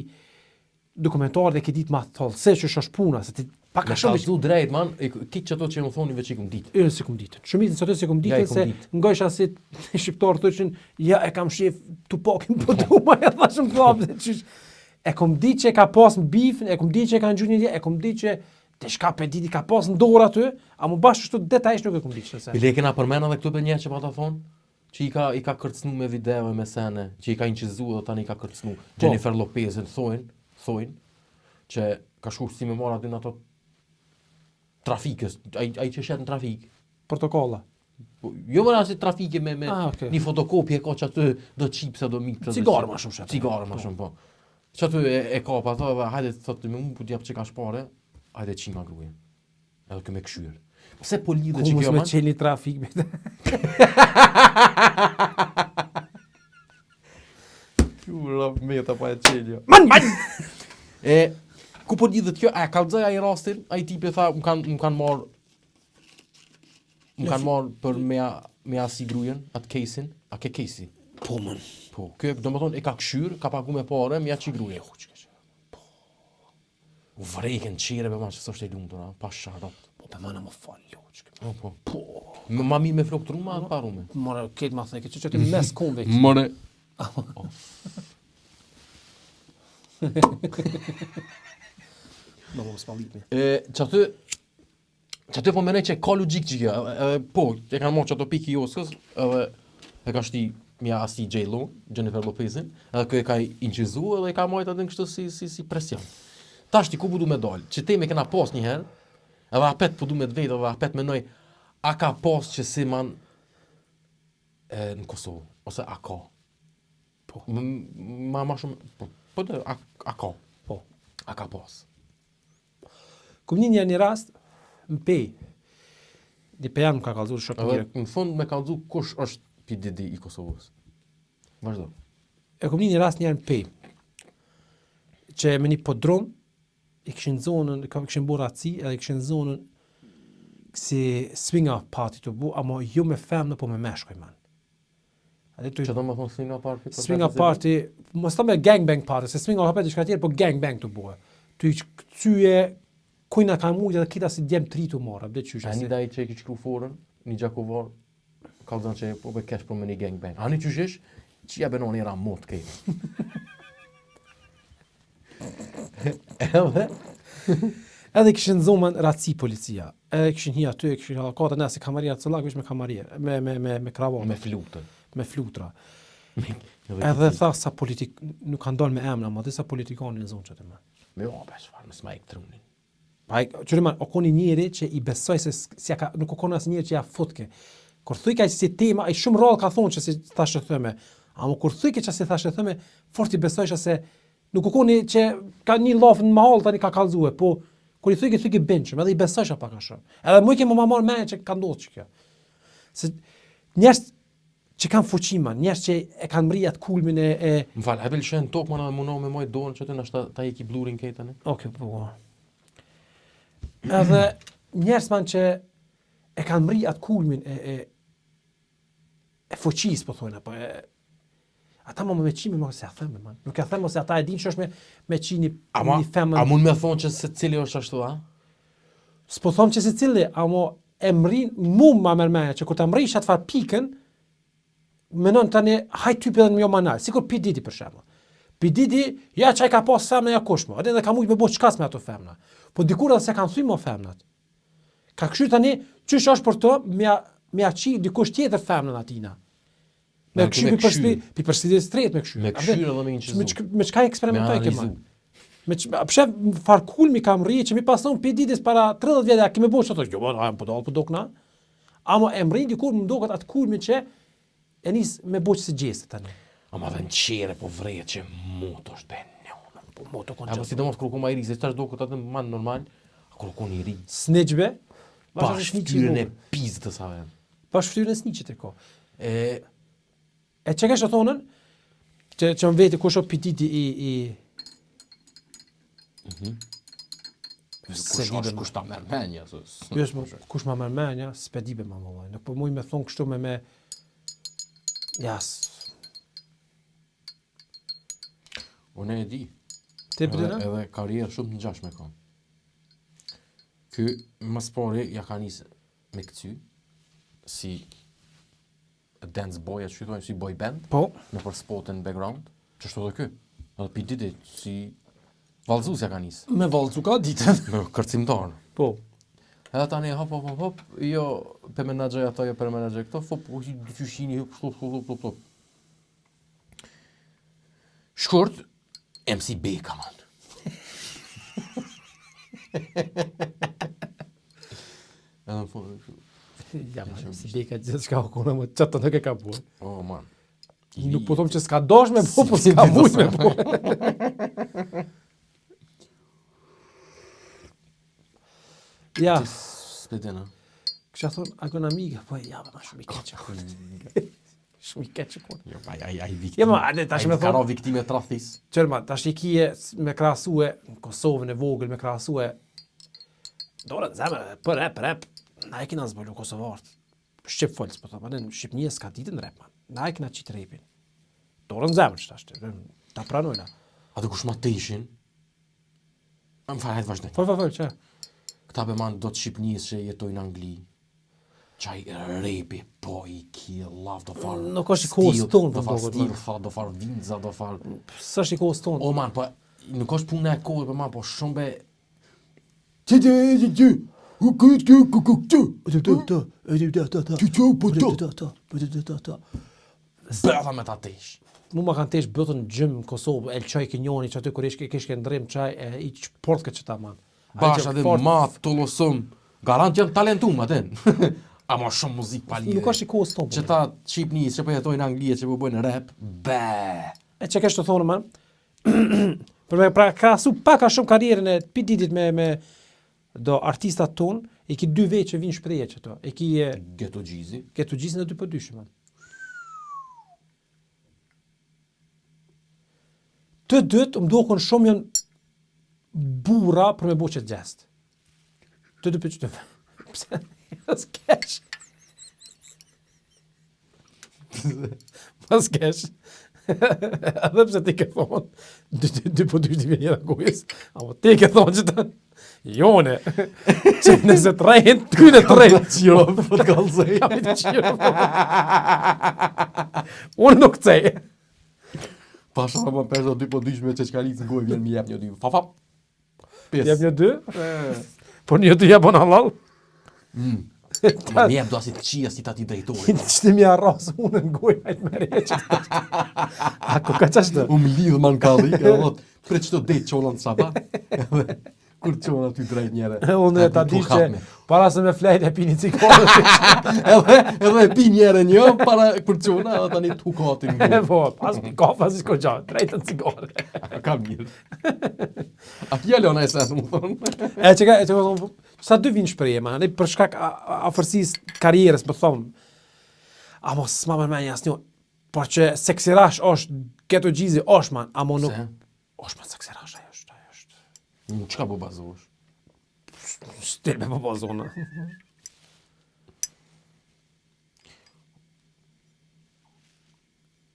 dokumentar dhe ke ditë ma thellëse që është puna, se ti pak Me kalzu drejt, man, kitë që to që më thoni veç i kum ditë. Unë si kum ditë. Shumicën sot si kum Ja, ditë i kum se ditë. ngojsha si shqiptar thoshin, ja e kam shef Tupakin po duma ja thashëm thapë çish. E kum ditë që ka pas në bifin, e kum ditë që ka në gjunjë, e kum ditë që diçka pe ditë ka pas në dorë aty, a më bash kështu detajisht nuk e kum ditë se. Bile kena përmend edhe këtu për njerë që pa ta thonë, që i ka kërcnu me video e me sene, që i ka inqizu dhe tani i ka kërcnu. Jennifer Lopezin thojnë, që ka shku si me marrë aty në ato trafikës, ai që shet në trafik. Portokolla. Jo mëra si trafike me okay. një fotokopje ka që aty do qipse, do mikë. Cigarë ma shumë shetë. Cigarë ma shumë, po. Që aty e ka pa ato, hajde thotë me unë, pu t'jap që ka shpare, hajde qima gruja. Edhe këme këshyrë. Pse po lidhe që kjo, man? Ku me qeni trafik, me Ura, meta pa e qenja. Man! Ku po lidhet kjo, a kallxoj ai rastin, ai tipi tha, më kanë marrë për me asi grujen, atë casein, a ke case-i? Po, man. Po, kjo do më thonë e ka këshyr, ka pagu me pare, me ja qi grujen. Po. U vrejken qire be ma që s'është e lumtur, pa sharat. Po, pe mana më falë, loqke. Po. Ma mi me flok të ruma, atë pa rume. More, ketë ma thëjke, që ti mes konve. More. Do më spallit me. Që aty po menoj që ka logjik që kjo, po, e kanë marrë që ato piki Joskës, edhe e ka shti mja asi J-Lo, Jennifer Lopezin, edhe kjo e ka inqizu, edhe e ka majtë atë në kështu si presion. Tash ti ku bu du me dalë, që te me kena pas njëherë, edhe apet po du me të vetë, edhe apet menoj, a ka pas që si man në Kosovë, ose a ka? Po. Ma shumë, po dhe, a ka? Po. A ka pas? Kum një rast, më pej, një pejan më ka kalzur shok mirë. Në fund me kalzu kush është P. Diddy i Kosovës. Vazhdo. e kom një rast njerë në Pej, që me një podrom, i kishin zonën, kishin bu raci, edhe kishin zonën si swinga party të bu, ama jo me femnë, po me meshkoj, man. Që do më thonë swinga party? Swinga party, mos ta me gangbang party, se swinga ka diçka tjetër, po gangbang të bua. Ty cyje kujna ka mujtë edhe kita si djem tri të mora, dhe qyshe. A një daj që e ki qkru forën, një gjakovar, ka zonë që po be kesh për me një gangbang. A një qyshesh, që ja benon njëra mot kejtë. Edhe kishin zonën raci policia. Edhe kishin hi aty, kishin halakata nëse kamaria të cëllak, vish me kamaria, me kravat. Me flutën. Me flutra. Edhe tha sa politik, nuk kanë dalë me emra, ma disa politikanë në zonë që të me. Me obe, shfarë, me smajk trunin. Qëriman, o koni njeri që i besoj se nuk o koni asë njeri që ja futke. Kur thuj ka që si tema, i shumë rrallë ka thonë që si thashë thëme, ama kur thuj që si thashë thëme, fort i besoj që se nuk o koni që ka një lafë në mahal tani ka kalzue, po kur i thuj ki benqëm, edhe i besoj që pak a shumë. Edhe mu ke më marë menje që ka ndodhë që kjo. Se njerës që kanë fuqima, njerës që e kanë mri atë kulmin e... Më falë, e belë shenë tokë më në mundohë me mojë dorën që të nështë ta i ki blurin kejtën e? Oke, po. Edhe njerës man që e kanë mri atë kulmin e fuqis, po thojnë, apo ata më me qimi më se a thëmë, man. Nuk e thëmë, ose ata e din që është me qini një femën... A mund me thonë që se cili është ashtu, a? S'po thomë që se cili, amo e mrin, mu ma mërmenja, që kur ta mrish atë farë pikën, menon tani, hajt type edhe në mjo manal, sikur P. Diddy për shemë. P. Diddy, ja që ka pas femna ja kushmo, edhe ka mujt me bo qkas me ato femna. Po dikur edhe se kanë thuj mo femnat. Ka këshy tani, qysh është për to, me aqi dikush tjetër femnën atina. Me këshy pi përshlidhje straight me këshy. Me këshyr edhe me inqizu. Me qka eksperimentoj këma. Pëshe farkulmi kam rri që mi pason P. Diddy's para 30 vjetë, a kime bo që ato, jo, po dalë po dokna. Amo e mri dikur më ndokat atë kulmi që e nis me bo që se gjestë tani. Ama dhe në qere po vrejt që moto është be Po moto konë qëtë. Apo si të mos kërku ma i ri, se qëta është do këtë atë manë normal, a kërku një ri. Snitchbe. Pa shftyrën e pizë të sa venë. Pa shftyrën e snitchit e ko. E që kështë të thonën, që më veti kush o pititi i... Kush ta merr menja. Kush ma merr menja, s'pedibe ma mëllaj. Nuk po muj me thonë kështu me... Jas. Unë e di. Ti përdina? Edhe karierë shumë të ngjashme kam. Ky më spori ja ka nisë me këcy, si dance boy, atë shqytojnë si boy band, Po. në për spotin background, që shtu dhe ky. Edhe P. Diddy, si valzus ja ka nisë. Me valcu ka ditën. Me kërcimtar. Po. Edhe tani hop, jo pe menaxhej ato, jo per menaxhej këto, dyqyshini, plop. Shkurt, MC Beka, man. Edhe në fund, Ja, ma, si Beka gjithë shka o kona, më qëtë nuk e ka bu. oh, man. Nuk po thomë që s'ka dosh me bu, po s'ka mujt me bu. Ja. Spedena. Kësha thonë, agonamiga, po ja, ma shumë i keqë konë. Shumë i keqë konë. Jo, ai viktim. Ja, ma, tash me Ka thonë, viktime tradhtis. qërma, tash i kije me krasue, në Kosovën e vogël me krasue, dore në zemë, për rap, na e kina zbëllu Kosovartë. Shqip folës, po thëmë, në Shqipnije s'ka ditën rap, man. Na e kina qitë repin. Dore në zemë, që tashtë, ta pranojna. A të kush ma të ishin? Më farë, hajtë vazhdoj. Fol, që? Këta be man do të Shqipnis që jetojnë në Angli. Qaj repi, po i kill, love, do farë... Nuk është i kohës tonë, do farë po, stil, do farë vinza, do farë... Së është i kohës tonë. O man, po, nuk është punë e kohës, po man, po shumë be... Bëtha me ta tesh. Mu ma kanë tesh bëtën në gjimë në Kosovë, el qaj kënjoni që aty kër kishke ndrim qaj, i portë këtë që ta man. Bash edhe ma të losëm, garant janë talentum aten. Ama shumë muzik palire. Nuk është i kohës tonë. Që ta Shqipnis, që po jetojnë në Angli, që po bëjnë rap, be. E që kështë të thonë, man, për me pra krasu paka shumë karierën e P. Diddyt me do artistat tonë, i ki dy vej që vinë shpreje që to. E ki Ghetto Gjizi. Ghetto Gjizin e dy për dyshë, man. Të dytë më duken shumë janë burra për me bo që gjest. Të dy për që të pse? S'kesh. Mas kesh. Edhe pse ti ke thonë, dy po dy vjen njëra gojës, apo ti ke thonë që të jone, që nëse të rejnë, të kyne të rejnë. Jo, po të kallëzoj. Kam i të qiro. Unë nuk cej. Pasha më përdo dy po dyshme që qkalicë në gojë vjen mi jep një dy. Fafap. Pes. Jep një dy? Po një dy jepon halal? Ma mi jep do asit qia si ta ti drejtori. Qëtë mi arras unë në gojë, hajtë me reqë. Ako ka qashtë? Më lidhë man kalli, edhe dhët, pre qëto dejtë qolan të sabat. Kur qola ty drejt njere. Unë e ta dish që para se me flejt e pini cikarë. Edhe e pi njere një, para kur qona, edhe tani të hukatin në gojë. Po, pas pi kafa si shko gjatë, drejtën cikarë. Ka mirë. A kja lona e sesë më thonë? E që ka thonë, sa dy vinë shpreje, man, ne për shkak afërsis karierës, më thonë, amo s'ma mërmenja asë një, por që seksirash është, keto gjizi është, man, amo nuk, është man seksirash, ajo është. Qka po bazosh? Stil me po bazona.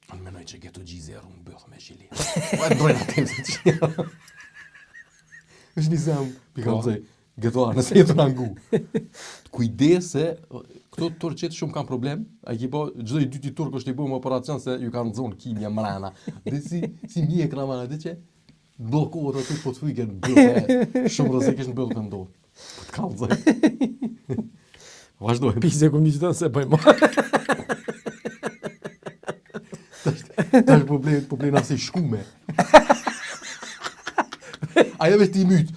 Unë menoj që geto gjizi e rrumë bëthë me gjili. Po e dojnë atim se që. është një zemë, pikallëzoj, geto a nëse jetë në angu. Kujdes se, këto turqet shumë kanë problem, a i po, gjithë i dyti turk është i bu më operacion se ju kanë zonë kimja mrena. Dhe si mje e kramana, dhe që blokohet aty po të fujke në bëllë, shumë rëzikisht në bëllë të ndohë. Po të kallëzoj. Vazhdojmë. Pise ku një qëtën se bëjmë. Ta është problem asë i shkume. Ajo vesh ti mytë.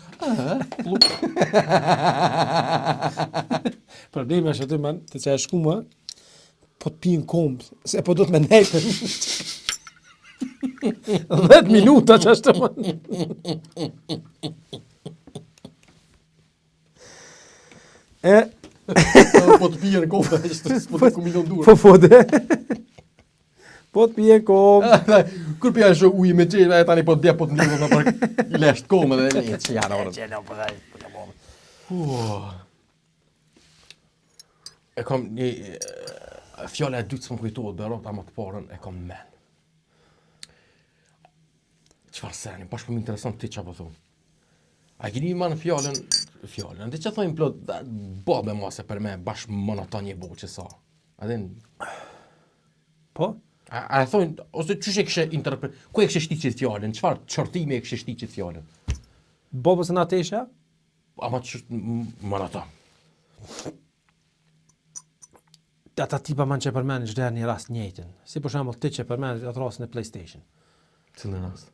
Problemi është aty, man, të që e shkume, po të pinë kombë, se po do të me nejpën. 10 minuta që është të më. Po të pije në kombë, po të ku milion durë. Po dhe. Po të pije kombë. Kur pija shë ujë me qenë, e tani po të bje, po të ndihë, për i leshtë kombë dhe një që janë orë. E kom një, fjalla e dytë së më kujtohet, berot, ama të parën, e kom men. Qëfar seni, bashkë për më interesant ti që po thonë. A kini ma në fjallën, dhe që thojnë plot, babe ma se për me bashkë monoton një bo që sa. A din... Po? A thojnë, ose qështë e kështë interpret, ku e kështë shtiqit fjallën, qëfar qërtimi e kështë shtiqit fjallën? Babës në atesha? Ama që monoton. Ata tipa man që përmenë çdo herë një rast njëjtin. Si për shembull ti që përmenë atë rastin e PlayStation. Cilën rast?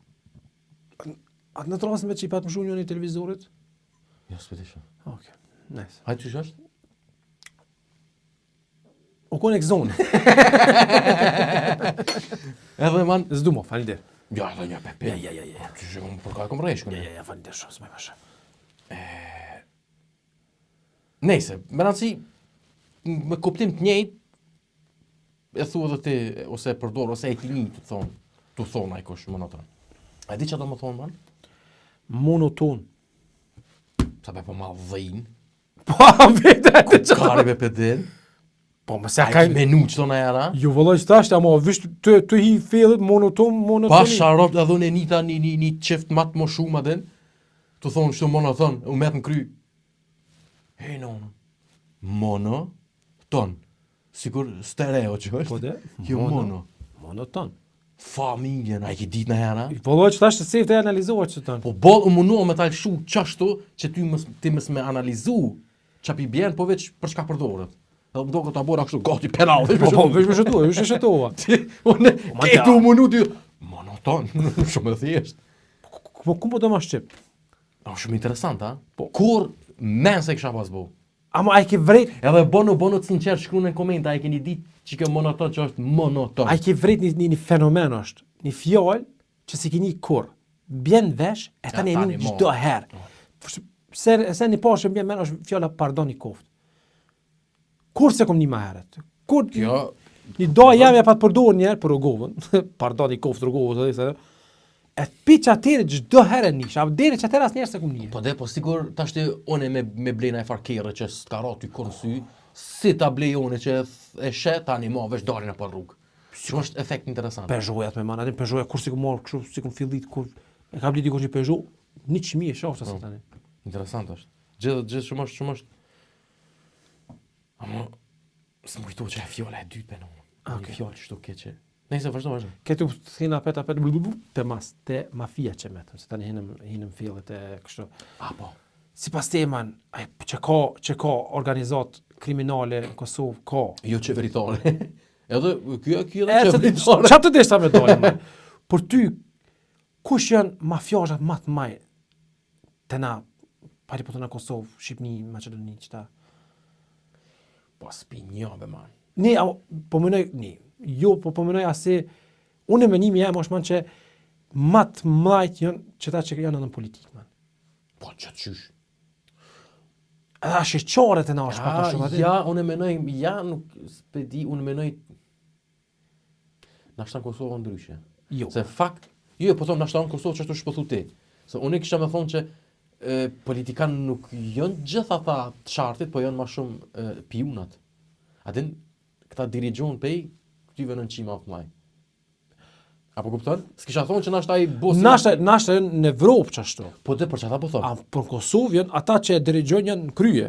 Atë në rastin me që i pat më shumë një televizorit? Jo, s'pëtisha. Okej, nice. Hajtë që është? U konë zonë. Edhe man... S'du mo, faleminderit. Ja, edhe një pepe. Ja. Që që më përka e kom rejshku. Ja, faleminderit shumë, s'më pasha. Nejse, me rëndësi, me kuptim të njëjtë, e thua dhe ti, ose e përdor, ose e ti një të thonë a i kush monoton. A di që do më thonë, man? Monoton. Sa be po ma dhejnë, Po, vete të që. kari me pedin, Po, më se a ka... i menu që tonë e era, Ju vëlloj që tashtë, ama visht të hi fillet monotoni. pasha rob të dhune një qift matë më shumë adin, të thonë që të monoton, u metë në kry. Hej, nonë, monoton, sikur stereo që është, Po dhe? jo mono. Monoton. Familjen, a i ki dit në hera? Vëlloj që tashtë se të analizohet që tonë. Po bol u munua me ta lëshu qashtu që ti mës me analizu qa pi bjen, po veç për çka përdoret. Edhe më do këtë abora kështu, gati penal. Po, veç me shëtua. Unë, ketu u munu ti, monoton, shumë e thjesht. Po, ku po do ma shqip? Shumë interesant, ha? Po, kur men se kësha pas bo. Ama a i ke vrejt, Edhe bono të sinqer shkru në komenta, a i keni dit që kjo monoton që është monoton. a i ke vrejt një fenomen është, një fjallë që si keni kur. Bjen vesh, e tani e tani një mo. gjdo herë. Se një pashë bjen men është fjalla pardon i koft. Kur se kom një ma herët? Kur Kjo, një do jam ja pat përdor njerë për rrugovën, pardon i koft rrugovën, E piç atëre çdo herë nish, apo deri çatëra asnjëherë se kum nije. Po sigur tash unë me blejna e farkerë që s'ka rati kur sy, si ta blej unë që e shet tani mo veç dalin apo rrugë. Që është efekt interesant. Peugeot me mana, Peugeot kur si kum marr kështu, si kum fillit kur e ka bli dikush një Peugeot 100.000 e shoh sa tani. Interesant është. Gjithë shumë është. Amo s'më kujto që e fjolla e dytë në unë. Një fjallë çdo keqe. Nëse vazhdo. Këtu thina peta te mafia që metëm, se tani hinëm fillet e kështu. Po. Sipas teman, që ka organizat kriminale në Kosovë, ka. Jo qeveritare. Edhe kjo qeveritare. Çfarë të desha me dalë? Por ty kush janë mafiazhat më të mëdhenj te na pari po të na Kosovë, Shqipni, Maqedoni, qëta? Po spinjove, man. Po mënoj ase, unë e menimi jam është man që më të mëdhejt janë qëta që janë në politikë, man. Po që qysh? Edhe shqeqaret e na është pak shumë atë. Ja, unë menoj, nuk spedi, unë menoj na shtan Kosovë ndryshe. Jo. Se fakt, po thonë na shtan Kosovë që është shpëthu ti. Se unë kisha me thonë që politikanë nuk janë gjithë ata të qartit, po janë më shumë pijunat. Adin, këta dirigjon pej, këtyve në qima të maj. Apo kupton? S'kisha thonë që nashta i bosi... Nashta në Evropë që ashtu. Po dhe për që ata po thonë? Por në Kosovë janë ata që dirigjon janë në krye.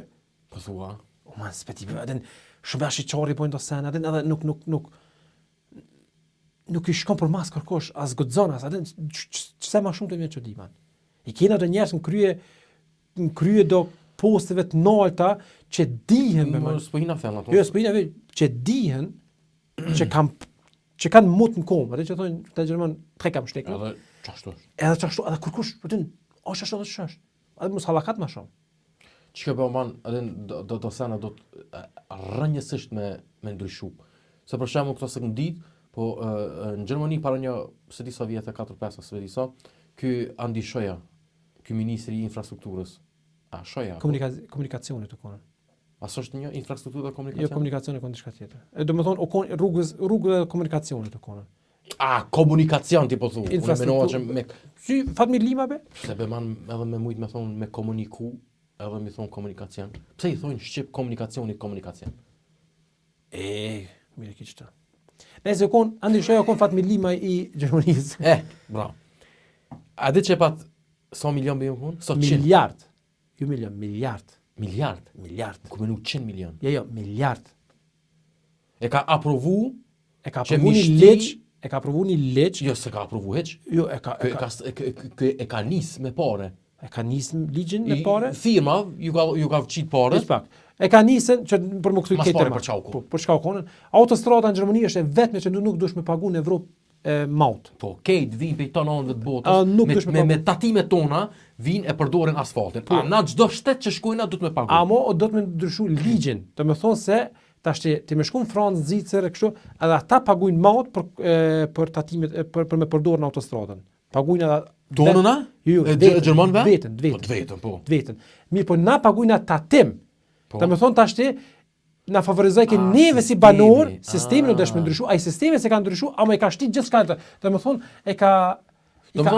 Po thua? O man, s'peti, adin, shumë shqeqari pojnë të sen, adin edhe nuk i shkon për mas kërkosh, as godzon, as adin, qëse ma shumë të mjetë që di, man. I kena të njerës në krye do posteve të nalta që dihen me man. S'po hina thellë ato. Jo, s'po hina që dihen që kanë mut në komë, atë që thonë të gjerman tre kam shtekë. Edhe qashtu është. Edhe kërkush, përtin, është ashtu dhe shështë. Edhe mos halakat ma shumë. Që bëjë man, edhe do sena do të rënjësisht me ndryshu. Se për shemë këto sekundit, po në Gjermani para një, se disa vjetë, 4-5, se disa, ky Andi Shoja, ky ministri i infrastrukturës. Shoja. Komunikacione të konën. As është një infrastrukturë dhe komunikacion? Jo, komunikacione konë diçka tjetër. Do më thonë, rrugë dhe komunikacione të konën. Komunikacion ti po thu. Infrastrukturë. Si, Fatmir Lima be? Se be man edhe me mujtë me thonë me komuniku, edhe me thonë komunikacion. Pse i thonë shqip komunikacioni komunikacion? Mire ki qëta. Nëse konë, Andi Shoja konë Fatmir Lima i Gjermanisë. Bravo. A di që pat 100 milion bëjmë konë? Miliard. Jo milion, miliard. Miliard. Ku menu 100 milion. Jo, miliard. E ka aprovu një leq. Jo, se ka aprovu heq. Jo, e ka nis me pare. E ka nis ligjin me pare. Firma ju ka qit pare. E ka nisën që për më këthuj ketër. Mas pare për çka konën. Autostrada në Gjermani është e vetme që nuk dush me pagu në Evropë maut. Po, kejt vinë për i tononëve të botës, me tatime tona, vinë e përdoren asfaltin. Na çdo shtet që shkojna do të me pagu. Amo, do të me ndryshu ligjin. Të me thonë se, tashti, ti me shku në Francë, Zvicër, kështu, edhe ata pagujnë maut për tatimet, për me përdorën autostradën. Pagujnë edhe... Tonëna? Gjermanëve? Vetën. Po. Mirë, po na pagujnë tatim. Të me thonë tashti, na favorizoj ke neve si banor, sistemin do të ndryshu, ai sistemi se ka ndryshu, ama e ka shtit gjithçka. Do të thonë e ka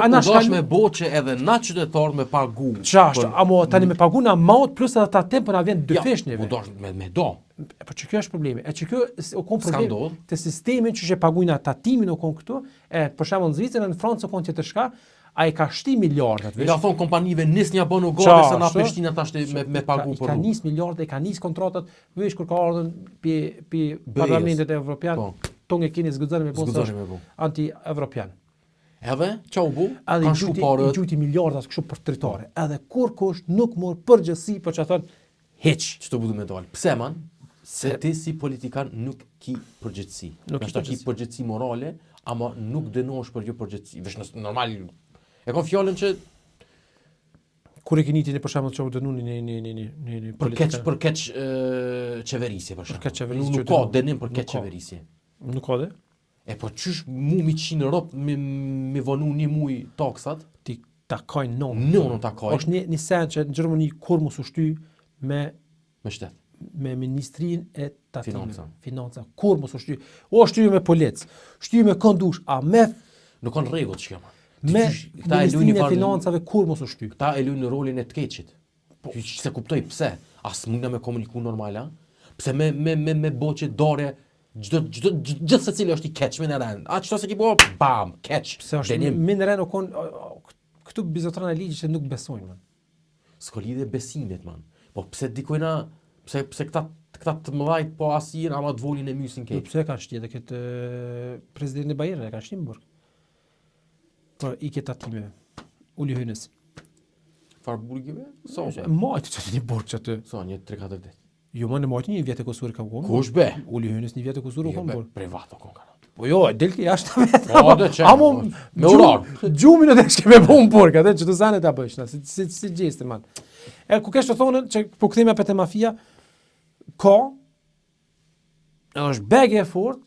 anashkall me boçe edhe na qytetar me pagu. Çashtu, ama tani me pagu na maut plus edhe ta tempo na vjen dy fish neve. Po dosh me do. Po që kjo është problemi. E që kjo o kon problem te sistemin që pagujnë tatimin o kon këtu, për shembull në Zvicër, në Francë o kon tjetër shka, ai ka shti miliardat. I ka thonë kompanive nis një abono gare se na Prishtina tash me pagu për. Ka nis miliardat, ka nis kontratat, veç kur ka ardhur pi parlamentet evropian, tonë keni zgjuar me bosa anti-evropian. Edhe çau bu, kanë shku parë. Gjuti miliardat kështu për tritare. Edhe kurkush nuk mor përgjegjësi për çfarë thon hiç. Çto bu me dal. Pse man? Se ti si politikan nuk ki përgjegjësi. Nuk ki përgjegjësi morale, ama nuk dënohesh për jo përgjegjësi. Vesh normal. E kon fjalën që kur e keni ti për shembull çau dënuni në për keq qeverisje për shembull. Nuk ka dënim për keq qeverisje. Nuk ka dhe? E po qysh mu mi 100 Europë me vonu një muj taksat? Ti takojnë non. Non takojnë. Është një sen që në Gjermani kur mos u shty me shtet. Me ministrinë e financa. Kur mos u shty. O shty me polic, shty me kondush, a me nuk kanë rregull çka. Me ta e luajnë Ministrinë e farë- Financave kur mos u shty. Ta e luajnë rolin e të keqit. Po, se kuptoj pse. As mundna me komuniku normal, a? Pse me boqe dore gjithë se cili është i keq me në rend. A qëto se ki bo, bam, keq. Se është Denim. minë rënë u konë, këtu bizotrana e ligjit që nuk besojnë, man. S'ka lidhje besimit, man. Po pse dikojna, pse këta të mëdhajt po asir, ama të volin e mysin Jo, keq. pse ka shtje dhe këtë presidentin e Bayern e ka shtim burg. Po i këtë atime, Uli Hoeneß. Farë burgive? So, Majtë që të një burg që të. so, një 3-4 dit. Jo, ma në majtë një vjetë e Kosovë ka konë. Kush be? Uli Hoeneß një vjetë e Kosovë ka konë burg. Privat o kon kana. Po jo, del ke jashtë vetë. Po, dhe që, me urar. Gjumin e dhe shke me bo në burg, atë që të zanë ta bësh, si gjesti, man. E ku kesh të thonën, që po këthime për të mafia, ka, është begë e fort,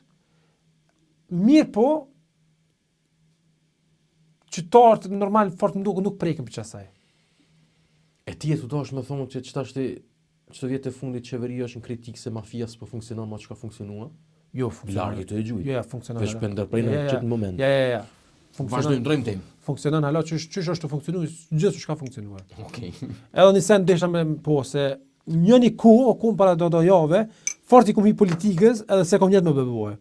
mirë po, qytetarët normal fort më duket nuk prekin për qasaj. E ti e të dosh me thonë që qëto vjetë e fundit qeveria është në kritikë se mafia s'po funksionon ma që ka funksionua? Jo, funksionon. Largë të e gjuj. Jo, funksionon. Veç për ndërprejnë në qëtë moment. Ja. Vazhdojmë drejmë tem. Funksionon hala, çysh është të funksionuar, gjithë çka funksionuar. Okej. Edhe një sen desha me po se njëni ku para do jave, fort i kum hi politikës edhe se kom jetë më bëboje.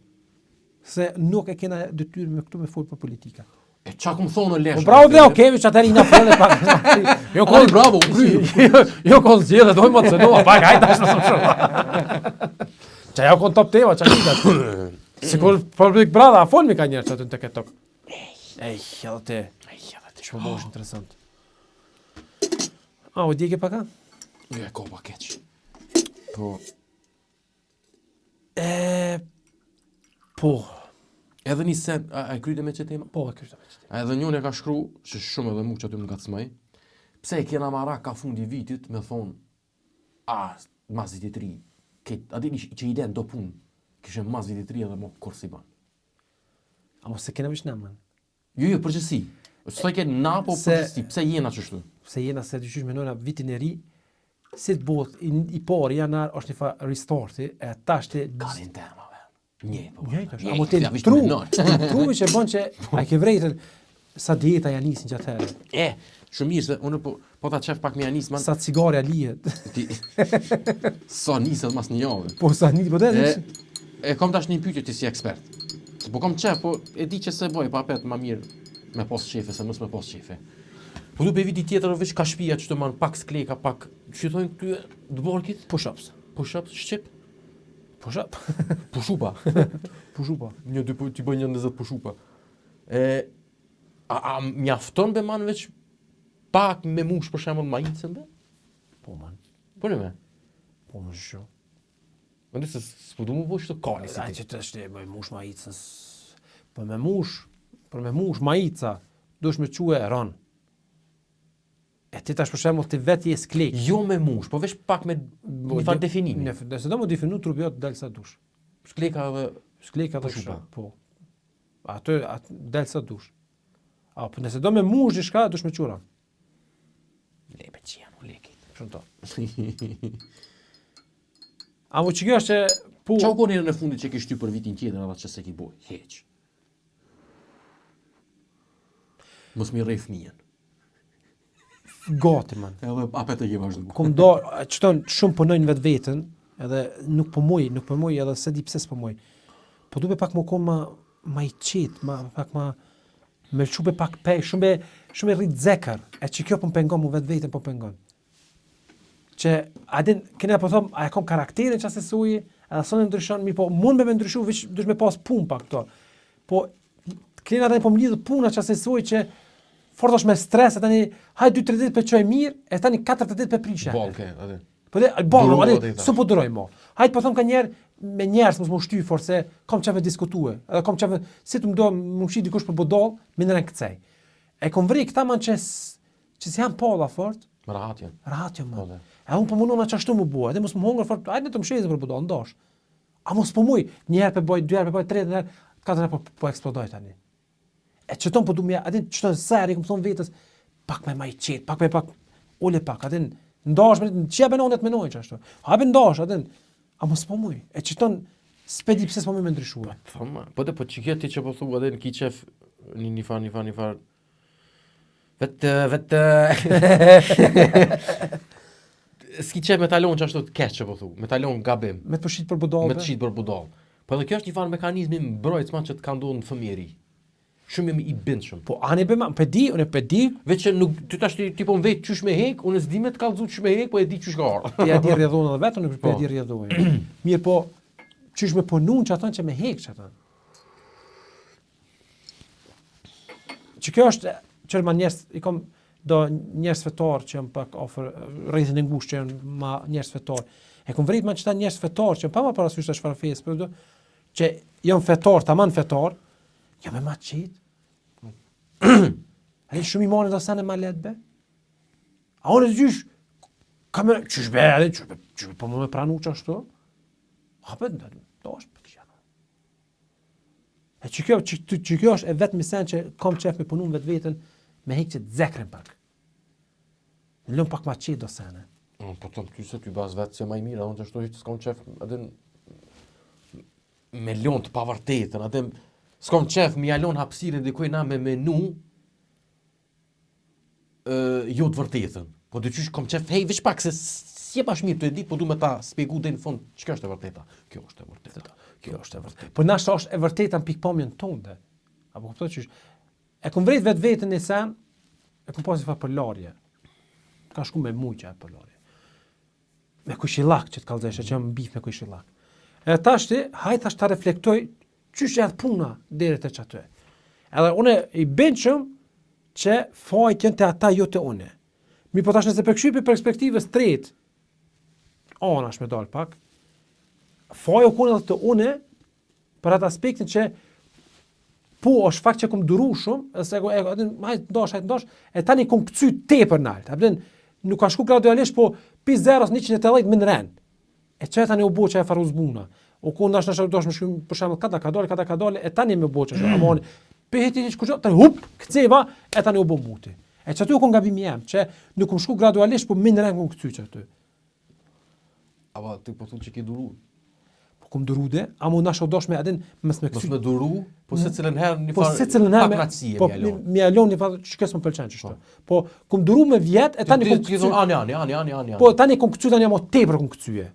Se nuk e kena detyrë me këtu me fol për politika. E qa ku më thonë në lesh? Po bravo dhe okay, që atëri na folë pak. Jo Ai, bravo, u kry. Jo kon zgjedhë, dojmë të cënova, pak hajde tash më shumë. Qa ja kon top tema, qa kitat. Sikur për Big Brother, a fol mi ka njerë që aty në të këtë tok. Ej, edhe te. Që më bosh interesant. A, u djeke paka? Ja, ko pa keq. Po, Po. edhe një sen, a e kryte me që tema? Po, e kështë. Edhe njën e ka shkru, që shumë edhe mu që aty më ngacmaj, pse e kena mara ka fundi vitit me thonë, mas vitit ri, ati që i den do punë, kishe mas vitit ri edhe mo kur si ban. A mos se kena vish në, man. Jo, përgjësi. S'thoj ke na, po Se- përgjësi, pse jena qështu? Se jena se dyqysh menojna vitin e ri, si të bot, i pari janar është një fa restarti, e ta është Kanin tema, ve. Një, po. njëjtë është. Një, A mo të ja, vish tru, me nërë. truvi që bën që a ke vrejtën sa dieta ja nisin që atëherë. Shumë mirë se unë po ta qef pak me janis, man. Sa cigare a lihet. Ti, sa nisët mas një javë. Po sa një, po dhe E kom tash një pyetje ti si ekspert. Se po kom qef, po e di që se boj, pa pet ma mirë me pos qefe, se mos me pos qefe. Po du pe viti tjetër, veç ka shpia që të manë pak skleka, pak, që thojnë këty dëborkit? push-ups. Push-ups, shqip? Push-up. Pushupa. Pushupa. Një, dy, ti bëj 20 pushupa. A mjafton be manë veç pak me mush për shembull majicën be? Po man. Po në me? Po më shumë. Më se s'po du mu bëj shto kani si Ai ti. që të është me mush majicën. Po me mush majica, dush me quhe ron. E ti tash për shembull ti vetë je sklek. Jo me mush, po veç pak me një farë definimi. Nëse do më definu trupi jot del sa dush. Skleka dhe Skleka dhe Pushupa. shupa. Po. Atë del sa dush. A po nëse do me mush diçka dush me qura. lepe që janë u leki. Shumë to. A mo që kjo është që po Qa u koni në fundit që ke shty për vitin tjetër edhe që se ki boj? Heq. Mos mi rrej fëmijën. gati man. Edhe apet e ke vazhdu. Kom do çton shumë punojnë vetveten, edhe nuk po muj edhe se di pse s'po muj. Po duhet pak më kon ma i qet, pak me çupe pak pe, shumë rrit zekër. E që kjo po më pengon mu vetveten po pengon. Që a din kena po them, a e kam karakterin çase suji, edhe sonë ndryshon, mi po mund me ndryshu, veç duhet me pas punë pak këto. Po kena tani po më lidh puna çase suji që fort është me stres, e tani hajde 2-3 ditë për çoj mirë, e tani 4 ditë për prishje. Bol, ke, atë. Po dhe Duru, atë atë i thash. s'u po duroj mo. Hajde po them ka njerë me njerëz mos më shty forse kam çave diskutue. Edhe kam çave si të më do më shi dikush për bodall, më ndren kcej. E kom vri këta man që si janë polla fort, Rahat janë. rahat jo Po më. dhe. E unë po mundona çashtu më bua, edhe mos më hongër fort, hajde të më shezë për bodall ndosh. A mos po muj, një herë po bëj, 2 herë po bëj, 3 herë, 4 herë po eksplodoj tani. E çton po du më, atë çton seri, kom thon vetës, pak me maj qet, pak ule pak, atë ndosh me çja benonet me noj çashtu. Hapë ndosh atë. A mos po muj. E çton spedi pse s'po më ndryshua. Thoma, po dhe po që kjo ti që po thua edhe në ki qef një far S'ki qef me talon që ashtu të keq që po thu, me talon gabim, Me të përshit për budallë. me të shit për budall. Po edhe kjo është një farë mekanizmi mbrojtës man që të ka ndodhur në fëmijëri. Shumë jemi i bindshëm. Po ani bëma, unë e di, Veç që nuk ty tash ti po vet qysh me hek, unë s'di me të kallëzu qysh me hek, po e di qysh ka ardhur. ja di rrjedhon edhe vetëm, nuk e di rrjedhoj. Mirë po, qysh me punun që atan që me hek që atan. Që kjo është, që ma njerës, i kom do njerës fetar që jam pak ofër rrethin e ngushtë që janë ma njerës fetar. E kom vrit ma që ta njerës fetar që jam pa ma parasysh të çfarë fesë, por do që janë fetar, tamam fetar, jam e ma qit. A i shumë i marrë do sene ma let be? A unë e gjysh, kamerë, qysh be, qysh po më me pranu që ashtu? A për, do është për kësha. E që kjo është e vetë misen që kam qef me punu vetë vetën, me hek që të zekren pak. Në lëm pak ma qitë do sene. Po të ty se ty bas vetë që ma i mirë, unë që ashtu që s'kom qef, adin, me lon të pavartetën, adin, s'kom qef mi alon hapësirën dikoj na me menu, jo të vërtetën. Po dhe qysh kom qef, hej, vish pak se si e bash mirë të e di, po du me ta spjegu dhe në fund, ç'ka është e vërteta? Kjo është e vërteta. Kjo është e vërteta. Po nashta është e vërteta në pikpamjen tonë. Apo kuptoj qysh? E kom vret vetë vetën në sen, e kom pasi fa për larje. Ka shku me mujqa e për larje. Me kujshillak që të kallëzeshe, që jam bif me kujshillak. E tashti, hajt tash ta reflektoj qysh edhe puna deri te çaty. Edhe unë i bënçëm që fajt janë te ata jo te unë. Mi po tash nëse përkëshy për perspektivës tretë, anash me dal pak, fajt u kunë edhe te unë, për atë aspektin që po është fakt që kom duru shumë, se hajt ndosh, e tani kom këcy tepër nalt. Apëtin, nuk ka shku gradualisht, po pi 0-180 më në ren. E që tani u bo që e faruz buna. U ku ndash dosh më shkrim për shembull kada ka dole, e tani më bo që është. Amon, pe heti që kuço, tani hup, kceva, e tani u bo muti. E që aty u kon gabimi jam, që nuk kom shku gradualisht, po më në ren kom këcy që aty. Apo ti po thu që ke duru? Kum durude, amo nash dosh me adin mes me Mos me duru, po se cilën herë një po farë se cilën herë pakratësie po mi alon. mi alon një farë ç'kes më pëlqen ç'është. Po kum duru me vjet e tani kum Ti thon ani. po tani kum kcy tani mo tepër kum kcyje.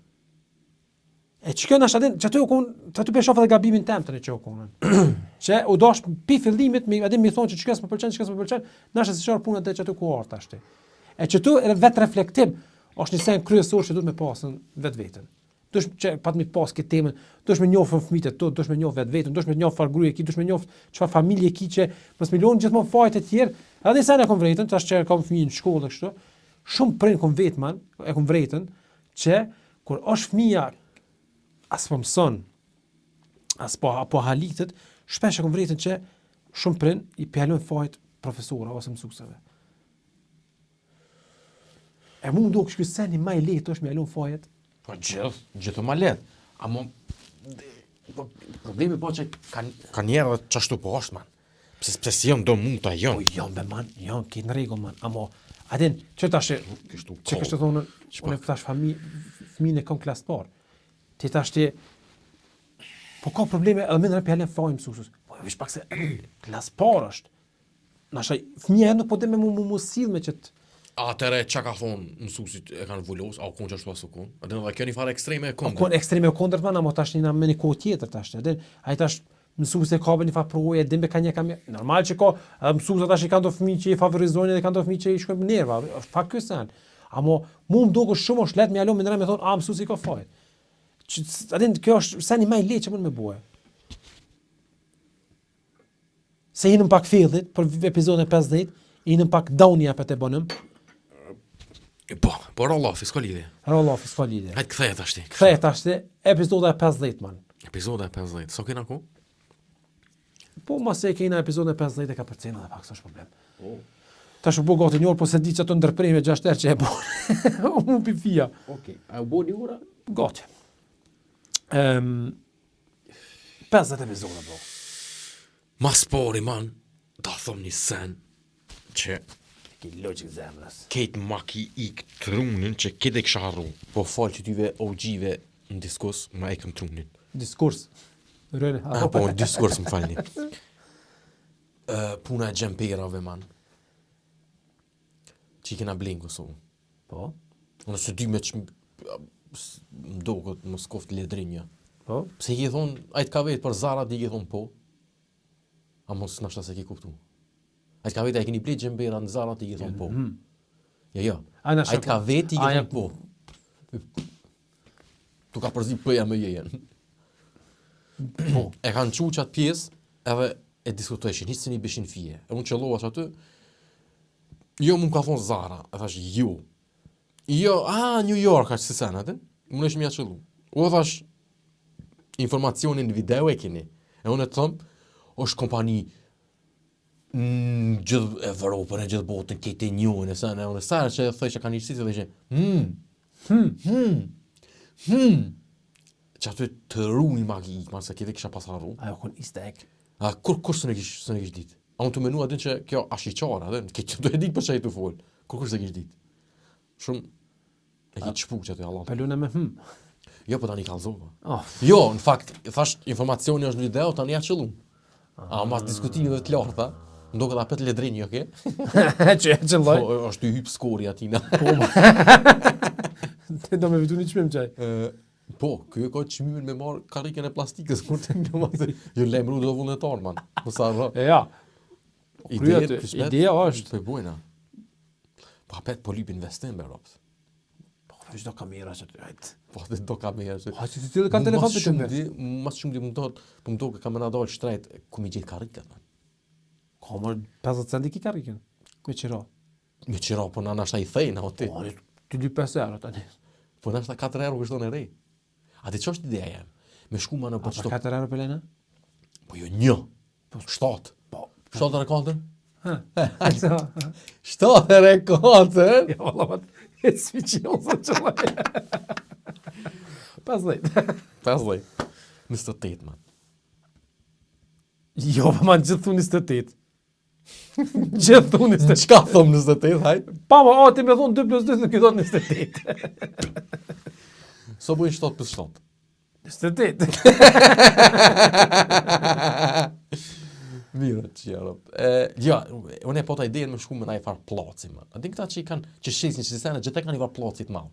E ç'kjo nash adin çatu tu pe shoh edhe gabimin tem tani ç'u konën. Që u dosh pi fillimit mi adin mi thon që ç'kes më pëlqen, nash se çfarë puna te çatu ku art tashti. E çatu vet reflektim është një sen kryesor që duhet me pasën vetveten. Dush që pat mi pas këtë temën, dush me njoh fëmijët tu, dush me njoh vetveten, dush me njoh far gruaje ki, dush me njoh çfarë familje ki që mos milion gjithmonë fajt e tjerë. Edhe sa ne kom vretën, tash që kam fëmijë në shkollë kështu, shumë prind kom vetman, e kom vretën që kur është fëmia as po mëson, as po apo halitet, shpesh e kom vretën që shumë prind i pjalon fajt profesorëve ose mësuesve. E mund do kështu seni më i lehtë është me alon fajt. Po gjithë ma let. Amo problemi po që ka njerë dhe qashtu po është, man. Pse si jam do mund ta Po jon. janë be man, janë ki në rregull man, amo adin, që tash që kështë thonë, unë tash fëmijën e kam klas parë. Ti tash ti po ka probleme edhe më në pjalën fajin mësuesus. Po vish pak se klas parë është. Nasha fëmia nuk po dhe me mu sill me që Atëre çka ka thonë mësuesit e kanë vulos, au kun çashtu as kun. Atë do kjo një farë ekstreme e Po kundër. kon ekstreme e kundërt man, amo tash në një kohë tjetër tash. Ai tash mësuesi ka bën një farë provoje, dim be ka një kam. Normal që ka mësuesat tash i kanë do fëmijë që i favorizojnë dhe kanë do fëmijë që i shkojnë nerva. Është fakt ky sen. Amo mu më duket shumë është let me alon me ndër me thon, a mësuesi ka fajt. Atë kjo është seni më i lehtë që mund me bëj. Se hinëm pak fillit për episodin e 50, hinëm pak downia për të bënëm. Po Allah, s'ka lidhje. Rollofi s'ka lidhje. Hajt kthehet tashti. Kthehet tashti epizoda e 50 man. Epizoda e 50. So kena ku? Po mos e kena episodin e 50 e ka përcena dhe pak s'është problem. Tash u bë gati një orë, po se di që ato ndërprerje 6 herë që e bën. Unë pifia. Okej. A u bë një ora? Gati. 50 epizoda bro. Mas pori man, da thom një sen që Ki logjik zemrës. Kate maki i trunin që kede kisha harru. Po falë që tyve OG-ve në diskus, ma e këm trunin. Diskurs. Rëne. Po në diskurs më falni. Puna e gjemperave, man. që i kena blenë Kosovë. Po. Unë se di me që më do këtë më skoft ledrinja. Po. Pse i ke thonë, a i t'ka vetë për Zara, di i ke thonë po. A mos nashta se ke kuptu. A i t'ka vetë, a i keni blejt gjembera në Zara, ti i ke thonë po. Jo. A i t'ka vetë, i ke thonë po. Tu ka përzi pëja me jejen. Po. E kanë qu qatë pjesë, edhe e diskutojshin, hisë një beshin fije. E unë qëllova që aty, jo mu ka thonë Zara, e thash jo. Jo, New York është si senet, më nëshë mja qëllu. U thash, informacionin në video e keni. E unë e të thëmë, është kompani në gjithë Evropën, në gjithë botën, kete njën, e sene, unë e sarë që e thëj që ka një qësit, dhe që, që aty të rruni magi, ma se kete kisha pasar rru. Ajo kon istek. Kur së në kish dit? A unë të menua din që kjo ashiqara, dhe që të e dit për që e të folë. Kur së kish dit? Shumë, e ki qëpu që aty Allah. Pelune me Jo, po tani kalzova. Jo, në fakt, thash informacioni është në video, tani ja qëllum. A mas diskutimi dhe të larta, ndo këtë apet ledrinjë, oke? Që e qëlloj? Po, është i hypë skori atina. Do me vitu një qmim qaj. Po, kjo ka qmimin me marë karikën e plastikës, kur të një mazë, jo lemru do vullnetar, man. Mësa rra. E ja. Ideja është. Po i bujna. Po apet po lyp investim, berops. Është do kamera që të hajtë. Po, dhe do kamera që... Ha, që të kanë telefon për të mërë. Mas shumë di më do ka kamera dojë shtrejt, ku mi gjithë karikët, man. Ka më 50 centi ki karikën. Me qira. Me qira, po na nashta i thejna, o ti. Po, ty ly 5 euro tani. Po nashta 4 euro kështon e rej. A ti që është ideja jem? Me shku ma në për qëto... 4 euro për lejna? Po jo 1. 7. Po. 7 e 4? Ha. 7 e 4? Ja, valla, e sviqinosa qëllaj. 50. 28, man. Jo, pa man gjithë thunë 28. Gjithë thunë 28. Qka thom 28, hajt? Pa ma, ti me thonë 2 + 2, në këtë 28. So bujnë 7 + 7. 28. Mira, që jarët. Ja, unë e po ta idejen me shku me na i farë placi, man. A din këta që i kanë, që shesin që si senet, gjithë e kanë i farë placit malë.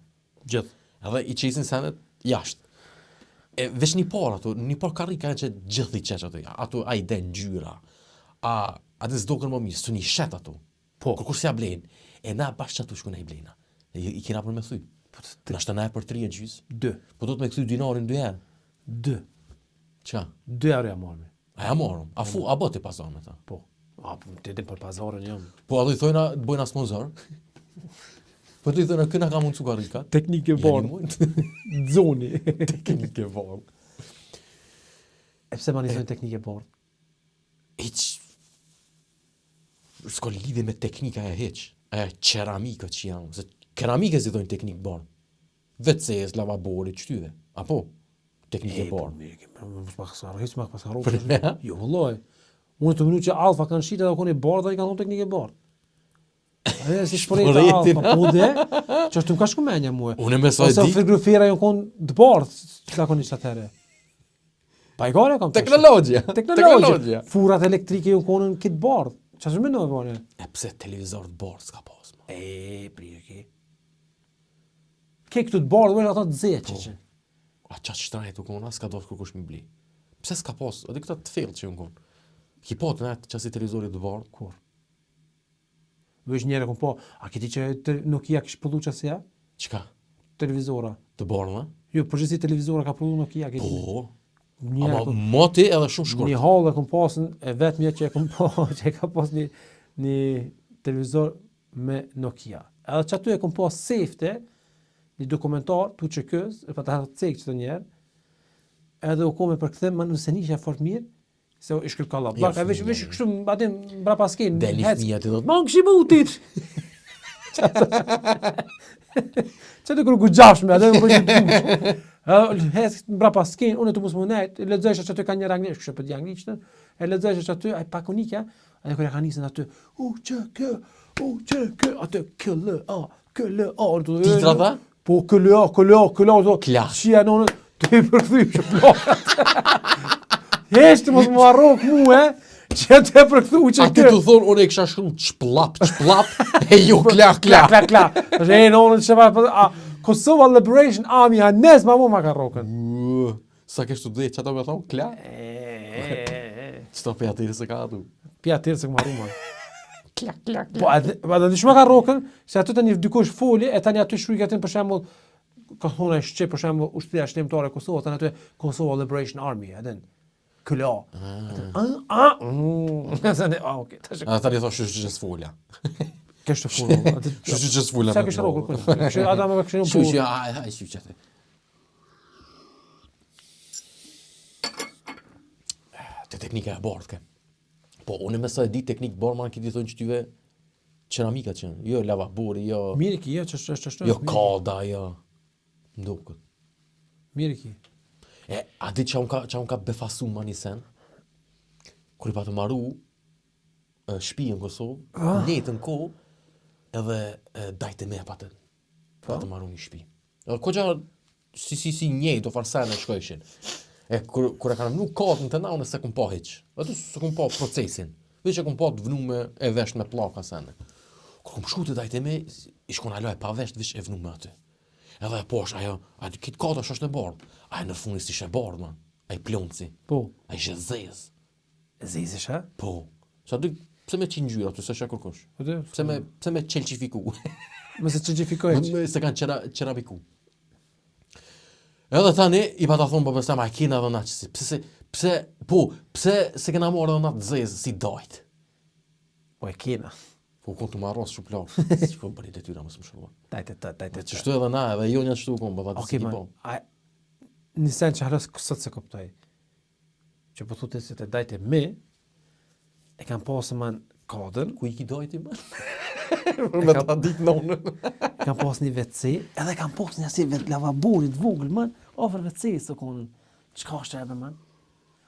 Gjithë. Edhe i qesin senet jashtë. Vesh një par ato, një par karika që gjithë i qeq ato. Ato a i den gjyra. A dhe s'do kërë më mirë, së një shet ato. Po. Kur s'ja blenë. E na bashkë që ato shku na i blena. I kena për me thuj. Nashtë na e për 3 e gjys. 2. Po do të me këthuj dinarin 2 herë. 2. Qa? 2 euro ja marrë. A ja marrëm? A bo të pazar me ta? Po. A, të edhim për pazarën jam. Po, a do i thojna, të bojna sponsor? Po, do i thojna, këna ka mundë cukarika? Teknike varë. Zoni. Teknike varë. E pse ma një thojnë teknike varë? Hiq. S'ko lidhe me teknika e hiq. E ceramikët që janë. Se keramike si thojnë teknikë varë. WC-s, lavabori, qëtyve. Apo? Teknike barë. Hiç më pasarru. Jo, vëllaj. Unë të minu që Alfa kanë shite dhe koni barë dhe i kanë thonë teknike barë. E, si shpërejt të Alfa, po dhe, që është të më ka shku menja muë. Unë me sa e di. Ose frigorifera ju konë të barë, që ka koni qëtë atere. Pa i gare kam të Teknologja. Furat elektrike ju konën kitë barë. Që është me në vane? E pse televizor të barë s'ka pas, ma. E, prije ki. Ke këtu të barë, dhe ata të zeqë që. A qatë shtrajt u kona, s'ka do kërkush mi bli. Pse s'ka pas, edhe këta të fillë që ju në konë. Ki po të netë qasi televizorit të barë, kur? Vesh njëre kom po, a këti që Nokia kishë pëllu qasi ja? Qka? Televizora. Të barë, ne? Jo, përgjësi televizora ka pëllu Nokia. Po, ama moti edhe shumë shkurt. Një halë e kom pasën, e vetëmja që e kom po, që e ka pas një televizor me Nokia. Edhe që aty e kom pas safety, një dokumentar, tu që këz, e pa të hatë cekë që të njerë, edhe u kome për këthem, ma nëse një që e fort mirë, se i shkëll kalla. Blak, e vesh kështu, atin, bra paskin, Deli fëmija të dhëtë, mangë shi mutit! Që të kërë gujashme, edhe në bëjnë të dush. Hez, bra paskin, unë e të musë më nejtë, ledzojshë që aty ka një rangnesh, kështë për djangniqëtën, e ledzojshë që aty, a i pakonikja, edhe kërë e ka nisën aty, aty, Titra tha? Po, këllë, qia nënë, të i përthyshë plakët. Heshtë mos më arrok mu, Që të e përkthu që A ti të thonë, unë e kisha shkru çplap, e ju kla. Është e nonën që pa... Kosova Liberation Army, a nes ma ka rokën. Sa ke studier, që ta me thonë, kla? Qëta për atiri se ka atu? Pja tërë se këma ruman. Kla. Po, edhe di shma ka rokën, se aty të një dikush foli, e tani aty shruj këtë për shembull, ka thonë e shqip për shembull, ushtria shtemtare e Kosovës, tani aty Kosova Liberation Army, edhen. Këla. Okej, tash. A tani thosh që s'folja. Kështë folë. Që s'folja. Sa kështë rokër kënë? Ata me kështë në Shushja, aj, shushja. Te teknika e bardh ke. Po, unë me sa e di teknikë bardh, ma në këti thonë që tyve ceramika që në. Jo lavabori, jo... Mirë ki, jo, që Jo kalda, jo... Ndokët. Mirë ki. A di që unë ka befasu ma një sen? Kër i pa të maru shpi në Kosovë, njëtën ko, edhe dajte me pa të maru një shpi. Ko gja si njëjtë o farsene e shkojshin. Kër e kanë vënu katë në të na, unë se kum pa hiq. Atë se kum pa procesin. Veç e kum pa të vënu me e vesht me plaka sene. Kër kum shku të dajte me, i shkon alo e pa vesht, veç e vënu me aty. Edhe e posh, ajo, kitë kata është e bardë. Ajo në funis ishe bardë, man. Ajo plonci. Po. Ajo ishe zez. Zez ishe? Po. Sa dy, pse me qinë gjyra, të se shë kërkosh? Pse me qelqifiku. Me se qelqifikoj? Se kanë qerabiku. Edhe tani, i pa ta thonë bëbësem, a kina dhe na qësi. Pse se kena morë dhe na të zez, si dajt. Po e kina. Po konë të marros shumë plak. Që po bëri detyra më së më shërua. Dajte. Qështu edhe na, edhe jo një qështu konë, bëdha të si ki po. Një sen që halës kësët se koptoj. Që po thute se të dajte me, e kam pasë man kadën. Ku i ki dajti man? Me ta ditë nonë. Kam pasë një WC, edhe kam pasë një asi lavaborit vogël, man. Ofër WC së konën. Qka është ebe, man?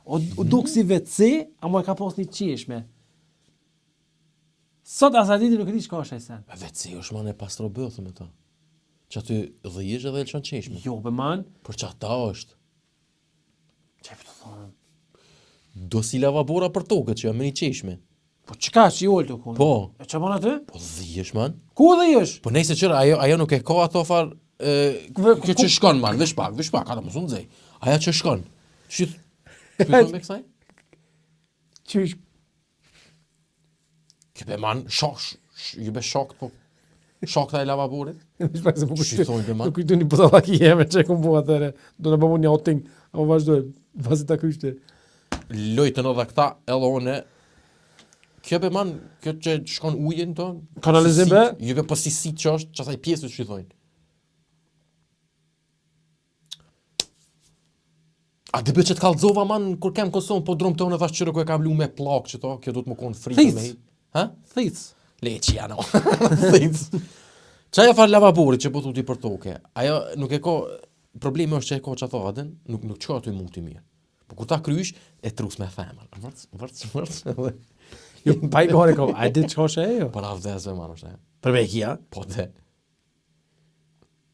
O duk si WC, a mo e kam pasë një qeshme. Sot asa diti nuk e di çka është ai sen. WC është man e pastro bëthë me ta. Që aty dhëjesh edhe elçon qeshme. Jo, be man. Por që ata është. Që e për të thonë? Do si lavabora për tokët që jam me një qeshme. Po qka që i olë të konë? Po. E që bon aty? Po dhëjesh man. Ku dhëjesh? Po nejse qëra, ajo nuk e ka ato far... Kjo që shkon man, vish pak, ata më sun dzej. Aja që shkon. Shqit... Pyton me kësaj? Qysh? Këbe man, jube shokt, po shokta e lavaborit. Shpaj se po Që thonë be man? Nuk kujtu një budallaki jeme që e kumë po atëre. Do në bëmu një outing, apo vazhdoj, vazit ta kryshte. Lojtën edhe këta, edhe one, kjo be man, kjo që shkon ujën to, Kanalizim be? Jube po si sit që është, që asaj pjesë që i thojnë. A dhe që të kalzova man, kur kem Kosovën, po dromë të unë e thash qërë ku e kam lu me plak që to, kjo do të më konë frikë me hi. Ha? Thic. Leqi, no. Thic. Qaja fa lavaborit që po thuti për toke, ajo nuk e ko, problemi është që e ko që ato adën, nuk qka ato i mund të mirë. Po kur ta krysh, e trus me femër. Vërc. Jo, pa i gore ko, a di qka është e jo? Për avdesve man është e. Për me kia? Po dhe.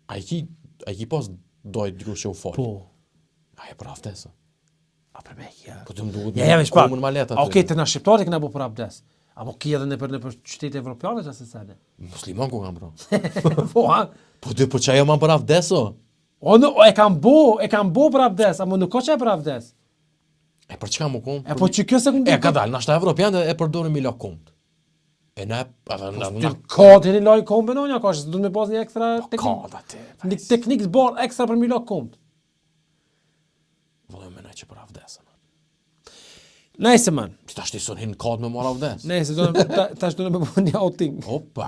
A i ki pas dojt dyko që u folë. Po. A e për avdesve. A për me kia? Po të më duhet Ja, me shpak. komën ma letë A okej, të na shqiptari këna bo për abdes. Apo kia dhe në për qytete evropiane që se sene? Musliman ku kam bro. Po, ha? Po dhe për që ajo man për avdeso. O, e kam bo për abdes, amo nuk ka që e për abdes. E për çka më kom? E po që kjo se këmë E ka dalë, nashta evropian e përdorin me la kont. E na ka të një loj kombe në një, ka që du të me pas një ekstra teknik. Një teknik zbar ekstra për mi la kombe. Vëllë me ne që për avdesën. Nejse, man. Ti tash ti son hin kod me marr avdes. Nejse, tash do në me bo një outing. Opa.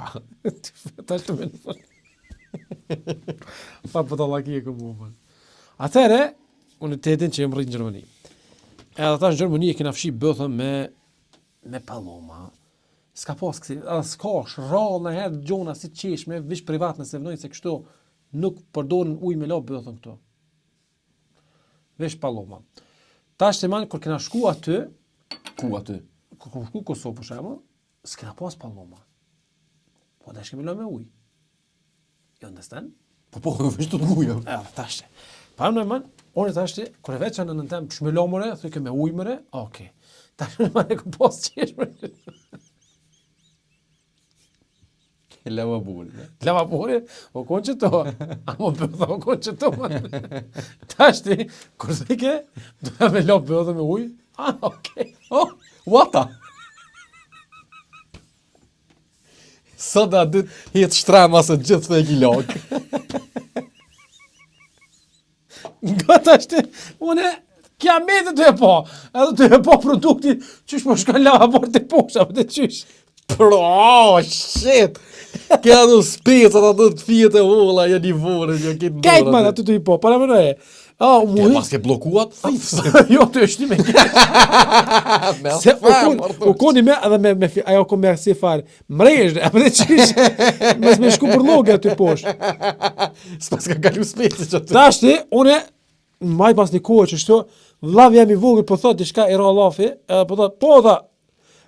Tash të me në fërë. Pa për të laki e këmë man. Atere, unë të jetin që jem rritë në Gjermani. Edhe tash në Gjermani e kena fshi bëthën me paloma. Ska pas kësi, s'ka rrallë në herë gjona si qeshme, vish privat nëse vënojnë se kështu nuk përdorin uj me la bëthën këto. Vish paloma. Tash të manë, kër kena shku aty, Ku aty? kër shku Kosovë për shemë, s'kena pas paloma. Po da shkemi la me uj. You understand? Po, vesh të t'guja. Tashte. Pa në man, unë tashte, kur e veç në nëntem shmelomore, thuj ke me ujmëre, okej. Tash më e ku pas qeshme. Lavabore. Lavabore, o konë që to. A më bëdha, o konë që to. Tash ti, kur thike, doja me la bëdha me ujë. Ah, okej. Oh, wata? Sot da dytë jetë shtrema se gjithë të e kilok. Nga tash ti, une, kja mete të e po. Edhe të e po produkti, qysh më shka lavabor të posha, për të qysh. Oh, shit! Kja du specat ato të fijet e holla, janë i vore, janë kitë ndorë. Kajtë man aty të i po, para më nëje. Ke pas ke blokuat? Jo, të është një me Se u koni me, edhe ajo ko me si farë, mrejshë, e për dhe qish, mes me shku për loge aty posh. S'pas ka kalu speci që të... Tash ti, une, maj pas një kohë që shto, vlav jam i vogël, po thot, diçka i ra lafi, po thot, po tha,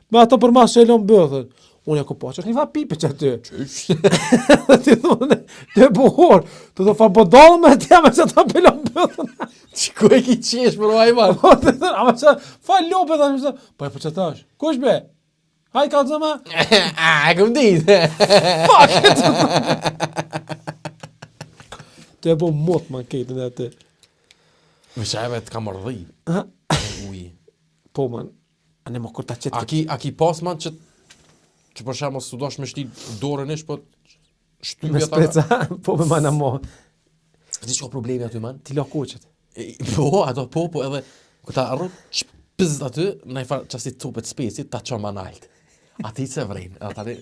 me ato për mas që e lom bëthën. Unë e ku po, që është një fa pipe që aty. Qysh? Ti thune, të e buhor, të do fa bodalë me të me që ta pëllon bëthën. Që ku e ki qesh për vajman? Po të thune, ama që, fa lope dhe, po e po që tash, kush be? Hajt ka të zëma? A, këm ditë. Fuck! Të e bo mot man kejtën e aty. Me qajve të kam ardhi. Uj. Po man, anë më kur ta qetë. A ki pas man që për shemë së dosh me shti dorën ish, po shtypja Me speca, po me mana mo. Ti që ka problemi aty man? Ti la koqet. Po, ato po, edhe ku ta arru qpëzët aty, në i farë qasi copet speci, ta qa ma nalt. A ti se vrejnë, a tani...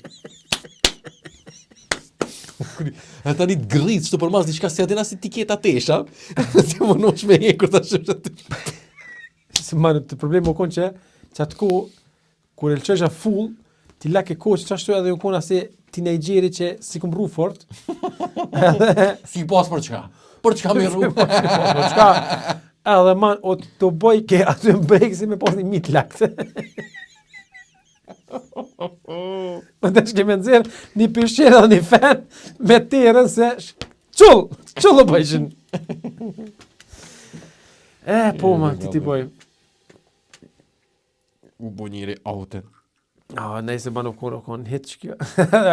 A tani të gritë, që të përmas diçka si atina si tiketa tesha, ti më nosh me hekur ta shëpsh aty. Se man, të problemi më konë që atë ko, kur e lëqesha full, ti lake koqë qashtu edhe ju kona si teenageri që si këm ru fort. Si pas për çka? Për çka me rru? Po çka? Edhe man, o të bëj ke aty në brejkë si me pas një mit laktë. Më të shke me nëzirë një pysqere dhe një fen me terën se qullë bëjshin. Po man, ti bëj. U bo njëri auten. Nejse ma nuk konë hit që kjo.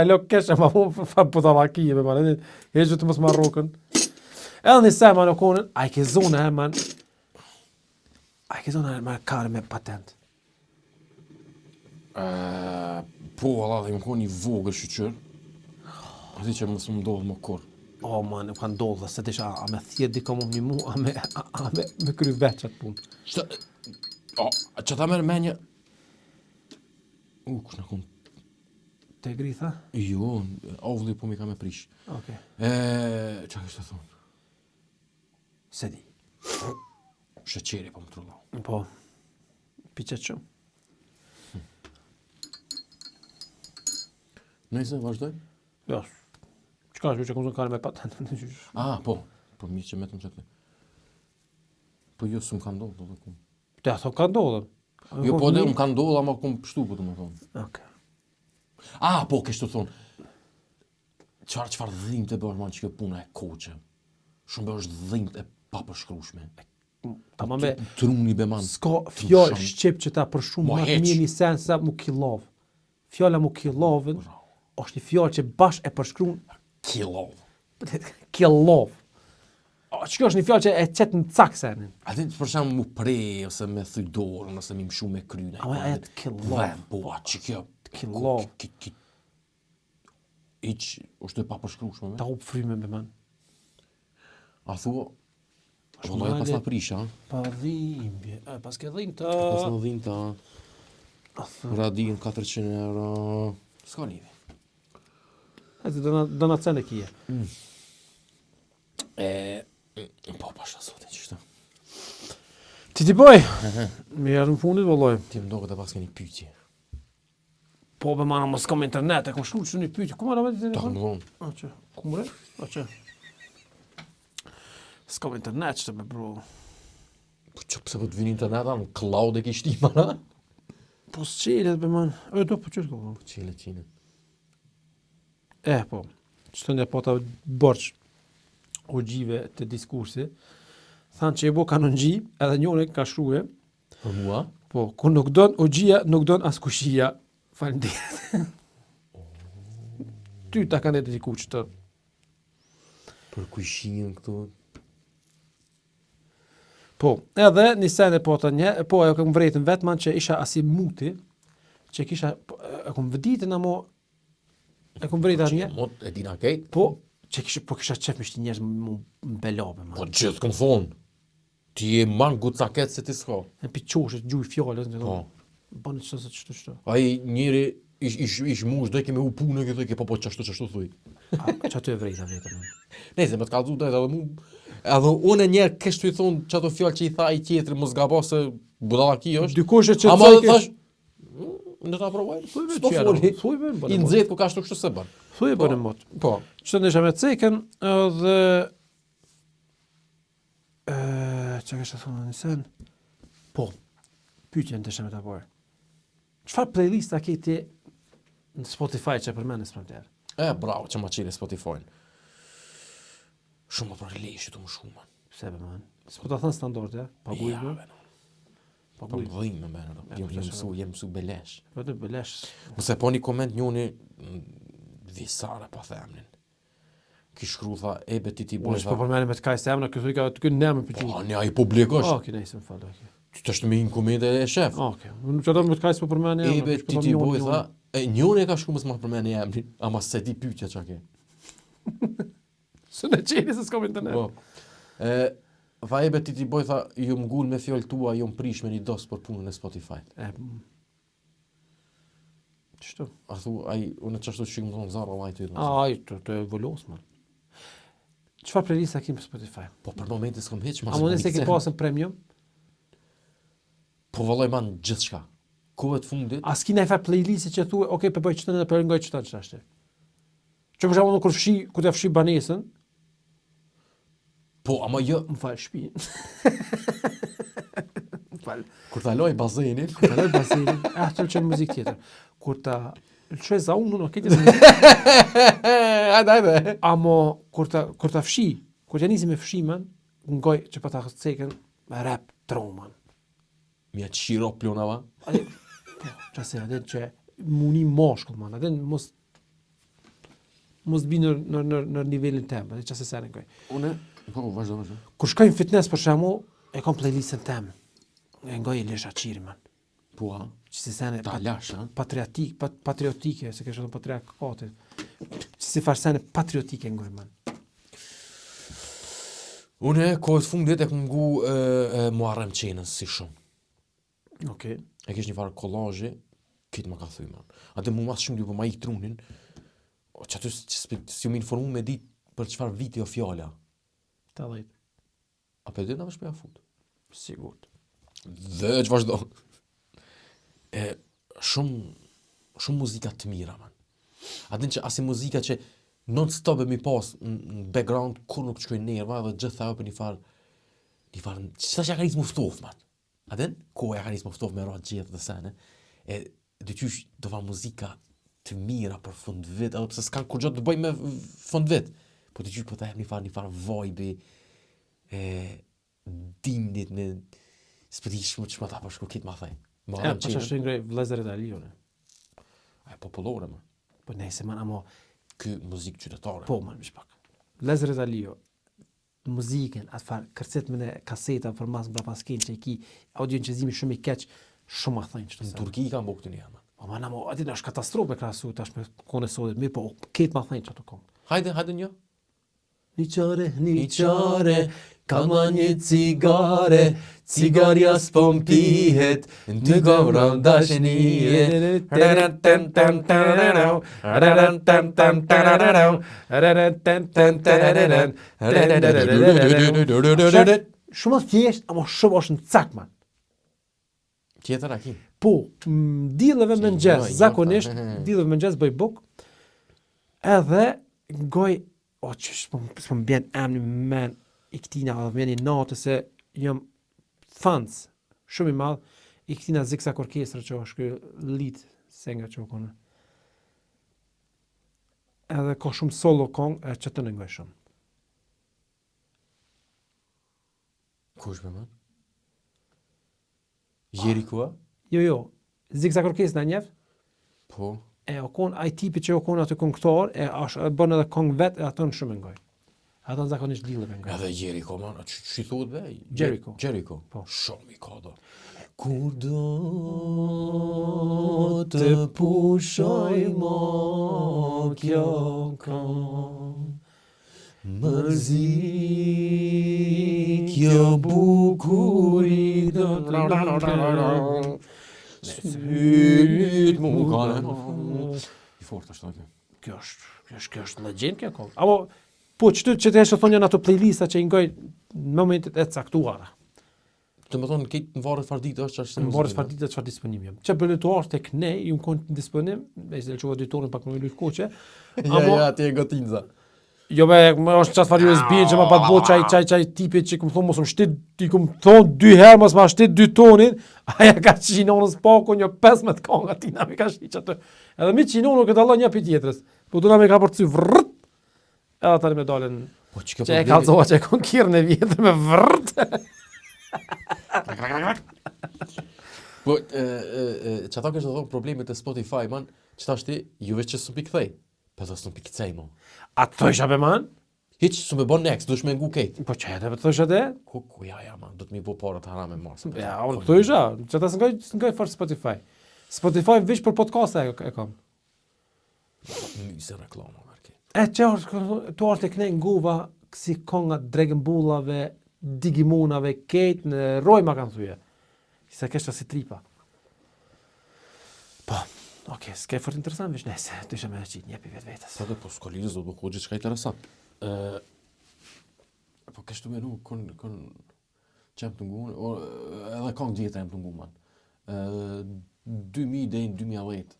Alo kesha ma fa putalakije me man, heqë të mos ma rokën. Edhe një se ma nuk konë, a i ke zona e man, a i ke zona e man kare me patent. Po, Allah, dhe më konë një vogër shqyqër. A ti që mësë më ndodhë më kur. O, man, më kanë ndodhë, se tish, a me thjet dika më një mu, a me kry veqat punë. Që ta merë menje... kush në konë... Te gritha? Jo, ovli po mi ka me prish. Okej. Qa kështë të thonë? Se di. Sheqeri po më trullo. Po, piqet shumë. Nëjse, vazhdoj? Jo, qka është që këmë zonë kare me patent? Po mi që metëm që të... Po jo, së më ka ndodhë, do dhe kumë. Te ato ka ndodhën. Jo, po dhe më ka ndodhë, ama kumë pështu, po të më thonë. Okej. Po, kështë të thonë. Qfarë dhimë të bërë, man, që kjo puna e koqe. Shumë bërë është dhimë e papërshkrushme. Ta ma me... Truni be man. Ska fjallë shqip që ta për shumë ma të mirë një sen sa mu kilov. Fjalla mu kilovën, është një fjallë që bash e përshkruan Kilov. Kilov. Që është një fjallë që e qetë në cak senin. A ti për shemë mu prej, ose me thuj dorën, ose mi mshu me kryne. A e të kilov. Po, që kjo... Kilov. Iq, është e papërshkrushme, me? Ta u fryme me man. A thua... Vëllaj pas na prisha, Pa dhimbje. Pas ke dhimbje ta... Pas na dhimbje ta... Radin 400 euro... Ska lidhje. Hajde, do na cene kije. Po, pasha sotin qështu. Ti boj? Mi jarë në fundit, vëlloj. Ti më doke të pas ke një pyqje. Po, be mana, mos kam internet, e kom shru që një pyqje. Ku marrë me të Ta telefon? më vonë. A që, ku mre? A që. S'kam internet që të me bro. Po që pëse po të vinë internet, në cloud e ki shtimana? Po s'qelet, be man. Do, po qështë ka bro? Qile. Po. Qëtë një po ta borç o gjive të diskursi. Thanë që e bo kanon gji, edhe njone ka shruje, Për mua? Po, ku nuk don ogjia, nuk don as kushia. Faleminderit. Ty ta kanë diku çto. Për kushin këtu. Po, edhe një sene po të një, po e kam vretën vetman që isha asi muti, që kisha, e kam vëditën amo, e kam vretën një, Mot e dina kejt? po, që kisha qef me shti njerëz më belobe, man. Po gjithë këmë thonë. Ti je man gucaket se ti s'ka. E pi qoshet, gjuj fjallës, Po. Bënë qështë. Ai njëri ish mush, do ke me u punë këtë, ke po qashtu thuj. Që aty e vrejta vetëm. Nëse më të kalzu të edhe mu, edhe unë njerë kështu i thonë që ato fjallë që i tha i tjetëri, mos gabo se budallaki është. Dykoshe që Ama dhe thash, në ta provoj, s'po foli. Thuj I nxet ku ka shtu kështu se bën. Thuj e bënë mot. Po. Që të nisha me ceken, edhe... që kështë të thonë në sen? Po, pyetjen të isha me ta bërë. Çfarë playlista ke ti në Spotify që përmenes për tjerë? Bravo, që ma qire Spotify-në. Shumë për lejshë të më shumë. Pse be man? S'po ta thënë standard, ja? Paguj bë? Po dhim me bene, jem mësu belesh. Vetë belesh. Mëse po një koment njoni, visare pa themnin. Ki shkru tha, beti ti boj Unë s'po përmenem me të kaj se emna, këthu i ka të kënë nemë për Po, një i publik është. Oke, nejse më falë, oke. Që të është me një komente e shef. Oke, unë që do me të kaj s'po përmenem emna. Beti ti boj tha, njoni ka shku mësë ma përmeni emnin, ama se ti pyetja që ke. Së në qeni se s'kom internet. Po. Tha beti ti boj tha, ju m'gull me fjallë tua, ju m'prish me një dos për punën e Spotify. Qështu? A thu, unë qashtu që më thonë zara, lajtë i Aj, të evolos, man. Qëfar playlista kim për Spotify? Po për momentin s'kom heq, A më nëse ke pasën premium? Po vëlloj man gjithë shka. Kohët fundit. A s'ki najfar playlistit që thuaj, okej, përbëj qëtën dhe përngoj qëtën që ashtë. Që për shumë kur të fshi banesën, Po, ama jo. më falë shpi. Më falë. Kur ta loj bazenin. Kur ta loj bazenin, të lëqen muzikë tjetër. Kur ta lëqoj za unë, nuk e muzikë. Hajde. Amo, kur ta fshi, kur të nisi me fshimen, ngoj që pa ta cekën, rap troman. Mja qiro plonava. Po, qase, adin që muni moshkull, man, adin mos bi në nivelin tem, adin qase se ngoj. Une, po, vazhdo. Kur shkojmë fitness për shembull, e kam playlistën tem. E ngoj Lesha Qiri, man. Po, ha. Që si sene Ta lash, ha. patriotike, se kështë të patriarkate. Që si farë sene patriotike ngoj, man. Une, kohët fundit e këmë ngu Muharrem Qenës si shumë. Okej. E kish një farë kolazhi, kitë më ka thuj, man. Ate mu mas shumë dy po ma i trunin, që aty si më informu me dit për çfarë viti o fjalla. 80. A për dhe nga shpeja fut. Sigurt. Dhe që vazhdo. Shumë muzika të mira, man. Atin që asi muzika që non-stop e mi pas në background, kur nuk qkoj nerva, dhe gjithë thajë për një farë, qëta që ja ka njësë muftof, man. Atin, ko ja ka njësë muftof me ratë gjithë dhe sene, dhe qysh do va muzika të mira për fund vit, edhe pse s'kan kur gjatë të bëj me fund vit, po të qysh po të e një farë vibe, dimnit me, s'pëti shumë që ma ta përshku kitë ma thej. Pa që është ngrej vlezërit e lione. A e popullore, man. Po nejse, man, amo... Ky muzikë qytetare. Po, man, mish pak. Vlezërit e lio, muzikën, atë farë, kërcet me në kaseta për mas mbra paskin që i ki audio në qëzimi shumë i keq, shumë a thënë që të Në Turki i ka mbok të një, man. Po, man, amo, ati në është katastrofë me krasu, tash me kone sotit, mirë, po, ketë ma thënë që të kom. Hajde një. Një qare, ka ma një cigare, cigarja s'pon pihet, në gomra dashnije. Shumë thjesht, ama shumë është në cak, man. Tjetër aki. Po, dilleve me nxez, zakonisht, dilleve me nxez bëj buk, edhe ngoj, që s'po më bjen emni men i këtina, edhe më bjen i natë se jam fans, shumë i madh, i këtina Zikzak Orkestra që është kë lit, se nga që kone. Edhe ka shumë solo kong, që të në ngoj shumë. Kush me man? Jericho, Jo. Zigzag Orkestra na njeh? po. E o kon ai tipi që o kon atë këngëtar, e bën edhe këngë vet, e ato në shumë ngoj. Ato zakonisht lidhen me ngoj. Edhe Jericho, man, që thuhet be? Jericho. Po. Shumë i ka do. Kur do të pushoj mo kjo këngë, mërzi kjo bukuri do të Syt mu kanë. I fort është aty. Kjo është legjend kjo këngë. Apo po çtu që të hesh të thonë në ato playlista që i ngoj në momentet e caktuara. Të më thonë, këtë në varët farditë është që është Në varët farditë çfarë disponim jam. Çfarë bën të orë tek ne, ju kon disponim, me se çuva ditorin pak më lujt koçe. Ja, ti e gotinza. Jo më është çast fare USB që më pat boç çaj tipit që më thon mos më shtit ti kum thon 2 herë mos më shtit 2 tonin, aja ka çinonës pako një 15 konga ti na më ka shtit atë. Edhe mi çinonë që dallon një pi tjetrës. Po do na më ka porcy vrrt. Edhe tani më dalën. Po çka Që e kallzova që kon kirrën e vjetër me vrrt. Po që ata kështë thonë problemet e Spotify, man, që ta shti, ju veç që së pi këthej, për dhe së në pi këthej, man. A të thësha be man? Hiq, së me bon next, dush me ngu kejt. Po që e të thësha dhe? Ku ja, man, do të mi bo parët harame marë. Ja, unë të thësha, që ta s'ngoj fërë Spotify. Spotify vish për podcast e kam. Myse reklama, mërke. Që të artë e këne nguva kësi konga Dragon Ballave, Digimonave, kejt në rojma kanë thuje. Se kështë si tripa. Po, s'ke fort interesant vish nese, të ishe me qitë njepi vetë vetës. Sa dhe, po s'ka lidhës, do të bëhë gjithë shka interesant. Po kështë të menu, kon qemë të ngu, edhe kong gjithë e më të ngu, man. 2000 dhe 2010,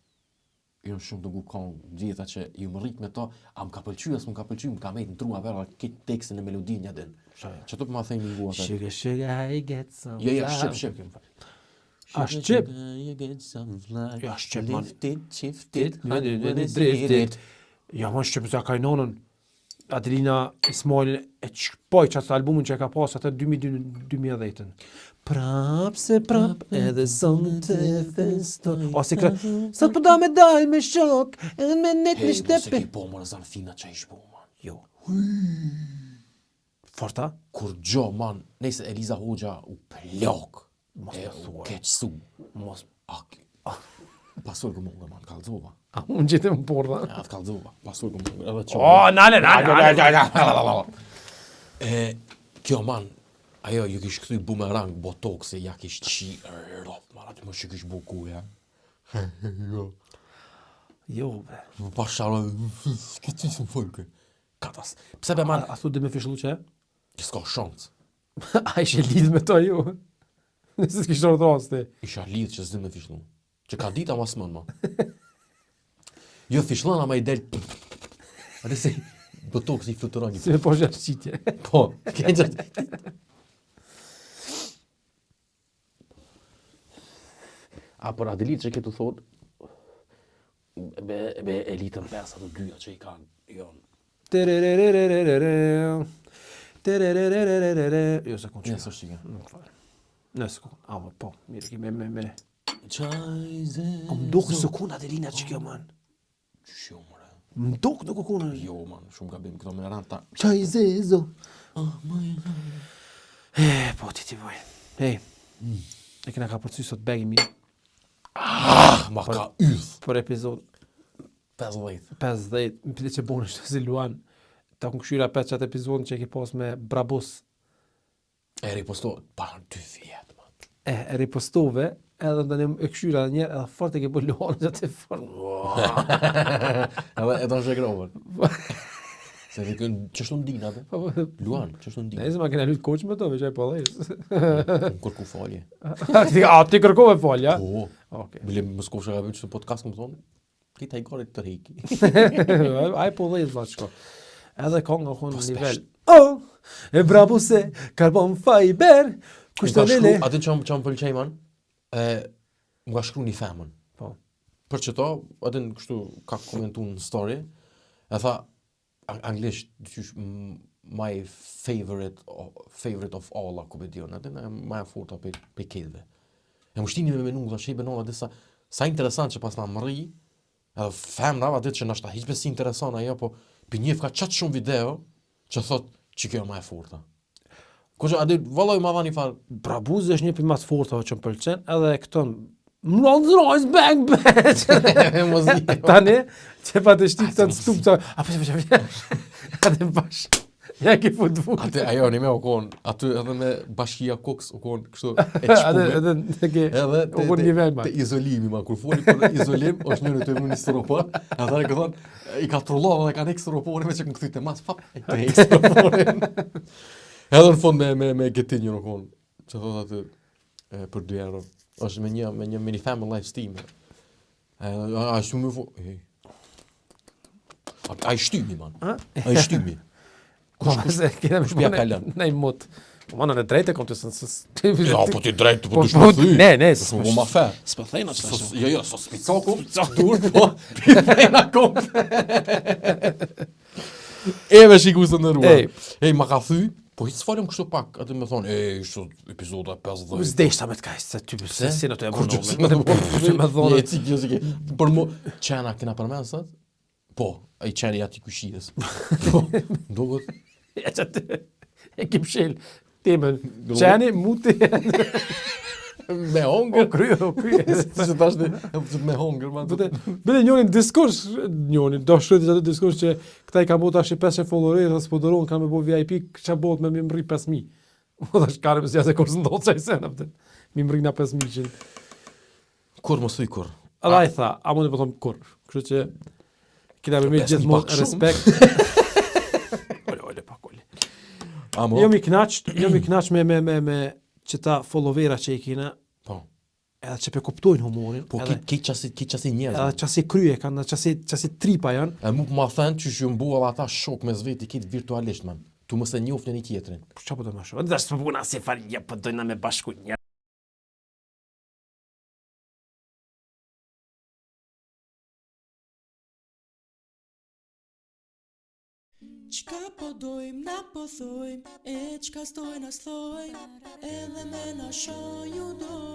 jo shumë të ngu kong gjitha që ju më rrit me ta, a më ka pëlqy, as më ka pëlqy, më ka mejt në trua vera, këtë tekstin e melodin një din. Që të për ma thejnë një ngu atë. Sugar, I get some. Ja, shqip. A shqip? Ja, shqip, man. Driftit. Ja, man, shqip, se ka i nonën. Adelina Ismailin e qpoj që atë albumin që e ka pas atë 2010. Prap se prap edhe sonë të festoj. O si kërë, sot përda me dal me shok, edhe me net me shtepe. Se ki po më rëzan fina që ishpo, man. Jo. Forta? Kur gjo, man, nëjse Eliza Hoxha u plok. Mos e më u thuaj. keqësu. Mos, pasur gëmonga, man, kalzova. A, unë gjithë më porda. Ja, atë kalzova, pasur gëmonga. Edhe që... O, nale. Kjo, man, ajo ju kish këthuj bumerang botok se ja kish qi rop, man, aty më që kish buku, ja. Jo, bre. Pa sharë, këtë që më folke. Katas. Pse be, man, A thu dhe me fishlu që? që s'ka shancë. A ishe lidh me to ju? Nëse s'kishtë orë rasti. Isha lidh që s'dim me fishlu. Që ka dita mas mën, ma. Jo fishlon, ama i del... Ate se botok si fluturon një. Si me po shërë qitje. Po, kënë që... A, për Adelit që këtë thot, me elitën pesa të dyja që i kanë, jonë. Jo, se konë që. Nësë është që Nuk fare. Nësë konë. A, po, mirë ki me. Qajze... Më dukë së konë Adelina që kjo, man. Qështë jo, mëre? Më dukë nuk konë. Jo, man, shumë ka bim këto me ranta. Qajze, zo. Po, ti boj. Hej, e kena ka përcy sot begi mi. Ma ka yth. Për epizod 50. 50, më piti që bonë është si Luan. Ta kënë këshyra 5 qatë epizodin që e ki pas me Brabus. E riposto, pa 2 vjetë, man. E ripostove, edhe ndani e këshyra njerë, edhe fort e ke bërë Luan që të fort. Edhe e të është e grovër. Se të kënë, qështu ndina, be? Luan, qështu ndina. Nejse ma kena lutë koq me to, veç e po dhejës. Më kërku falje. A, ti kërkove falja? Po, Okej. bile më s'kofshë ka bëjmë që në podcast më thonë, kita i garit të rejki. Aj po dhejës, vla qko. Edhe konga konë në nivel. Oh, e brabo se, karbon fiber, kushtë të lele. Atë që më pëlqej, man, më ka shkru një femën. Po. Për që to, atë në kështu ka komentu në story, e tha, anglisht, my favorite of all, ku be dion, atë në maja forta pe kedve. E më shtini me menu, dhe shej benona disa, sa interesant që pas na më rri, edhe femra atë që nashta hiç besi intereson ajo, po për njëf ka qatë shumë video që thot që kjo ma e forta. Koqë, adi, vallaj ma dha një farë. Pra Buzi është një për mas fortave që më pëlqen, edhe këton Rolls Royce bang bang. Tani, që pa të shtik të stup të... A edhe bash. Ja ki futbol. Atë ajo një me u konë, aty edhe me bashkia koks u konë kështu e qpume. Edhe u konë nivel ma. Te izolimi ma, kur foli për izolim, është njëri të imun një stiropor, edhe e këthon, i ka trullon dhe ka nek stiroporin, me që kënë këthyte mas, fap, e të hek stiroporin. Edhe në fond me getin një në konë, që thot aty për 2 euro. është me një mini family life steam. A shumë më a i shtymi, man. A i shtymi. Shpja kalon. Nej mot. Ma në drejtë kom të sënë... Ja, po ti drejtë, po të shpëthy. Ne, s'po ma fe. S'pëthejna që të Jo, so spicaku, dur, po, pithejna kom. Me shiku se në ruar. Ej, ma ka thy, po hiç s'falim kështu pak, atë me thonë, ishtë epizoda 50. Zdeshta me t'kaj, se ty përse, si në të e Kur me thonë. Je cik, jo si ke. Për mu, qena kena përmenë sët? Po, a i qeni ati kushides. Po, dogot. Ja që të, e kim shel, temën, qeni, muti. Me hongër. Krye. Që tashti, me hongër, man. Bile njënin diskurs, do shrëti që atë diskurs që këta i ka bo tash 500 followerit, dhe s'po dëron, ka me bo VIP, që bot me mi mri 5.000. O dhe shkare mësja se kur s'ndodhë që i sen, mi mri na 5.000 që... Kur, mos thuj kur. Edhe i tha, a mundi po thom kur. Kështu që, kina me mi gjithmonë respekt. Olle, pak olle. Jo mi knaq me që ta followera që i kina, po. Edhe që pe kuptojnë humorin. Po, ki qasi njerëz. Edhe qasi krye kanë, qasi tripa janë. E mu ma thënë që ju mbu edhe ata shok me zveti kitë virtualisht, man. Tu mëse njofnë një tjetrin. Po qa po do më shumë? Dhe është përpuna si farja, po dojna me bashku një. Qka po dojmë, na po thojmë, e qka s'dojnë as thojmë, edhe me na shoh ju dojmë.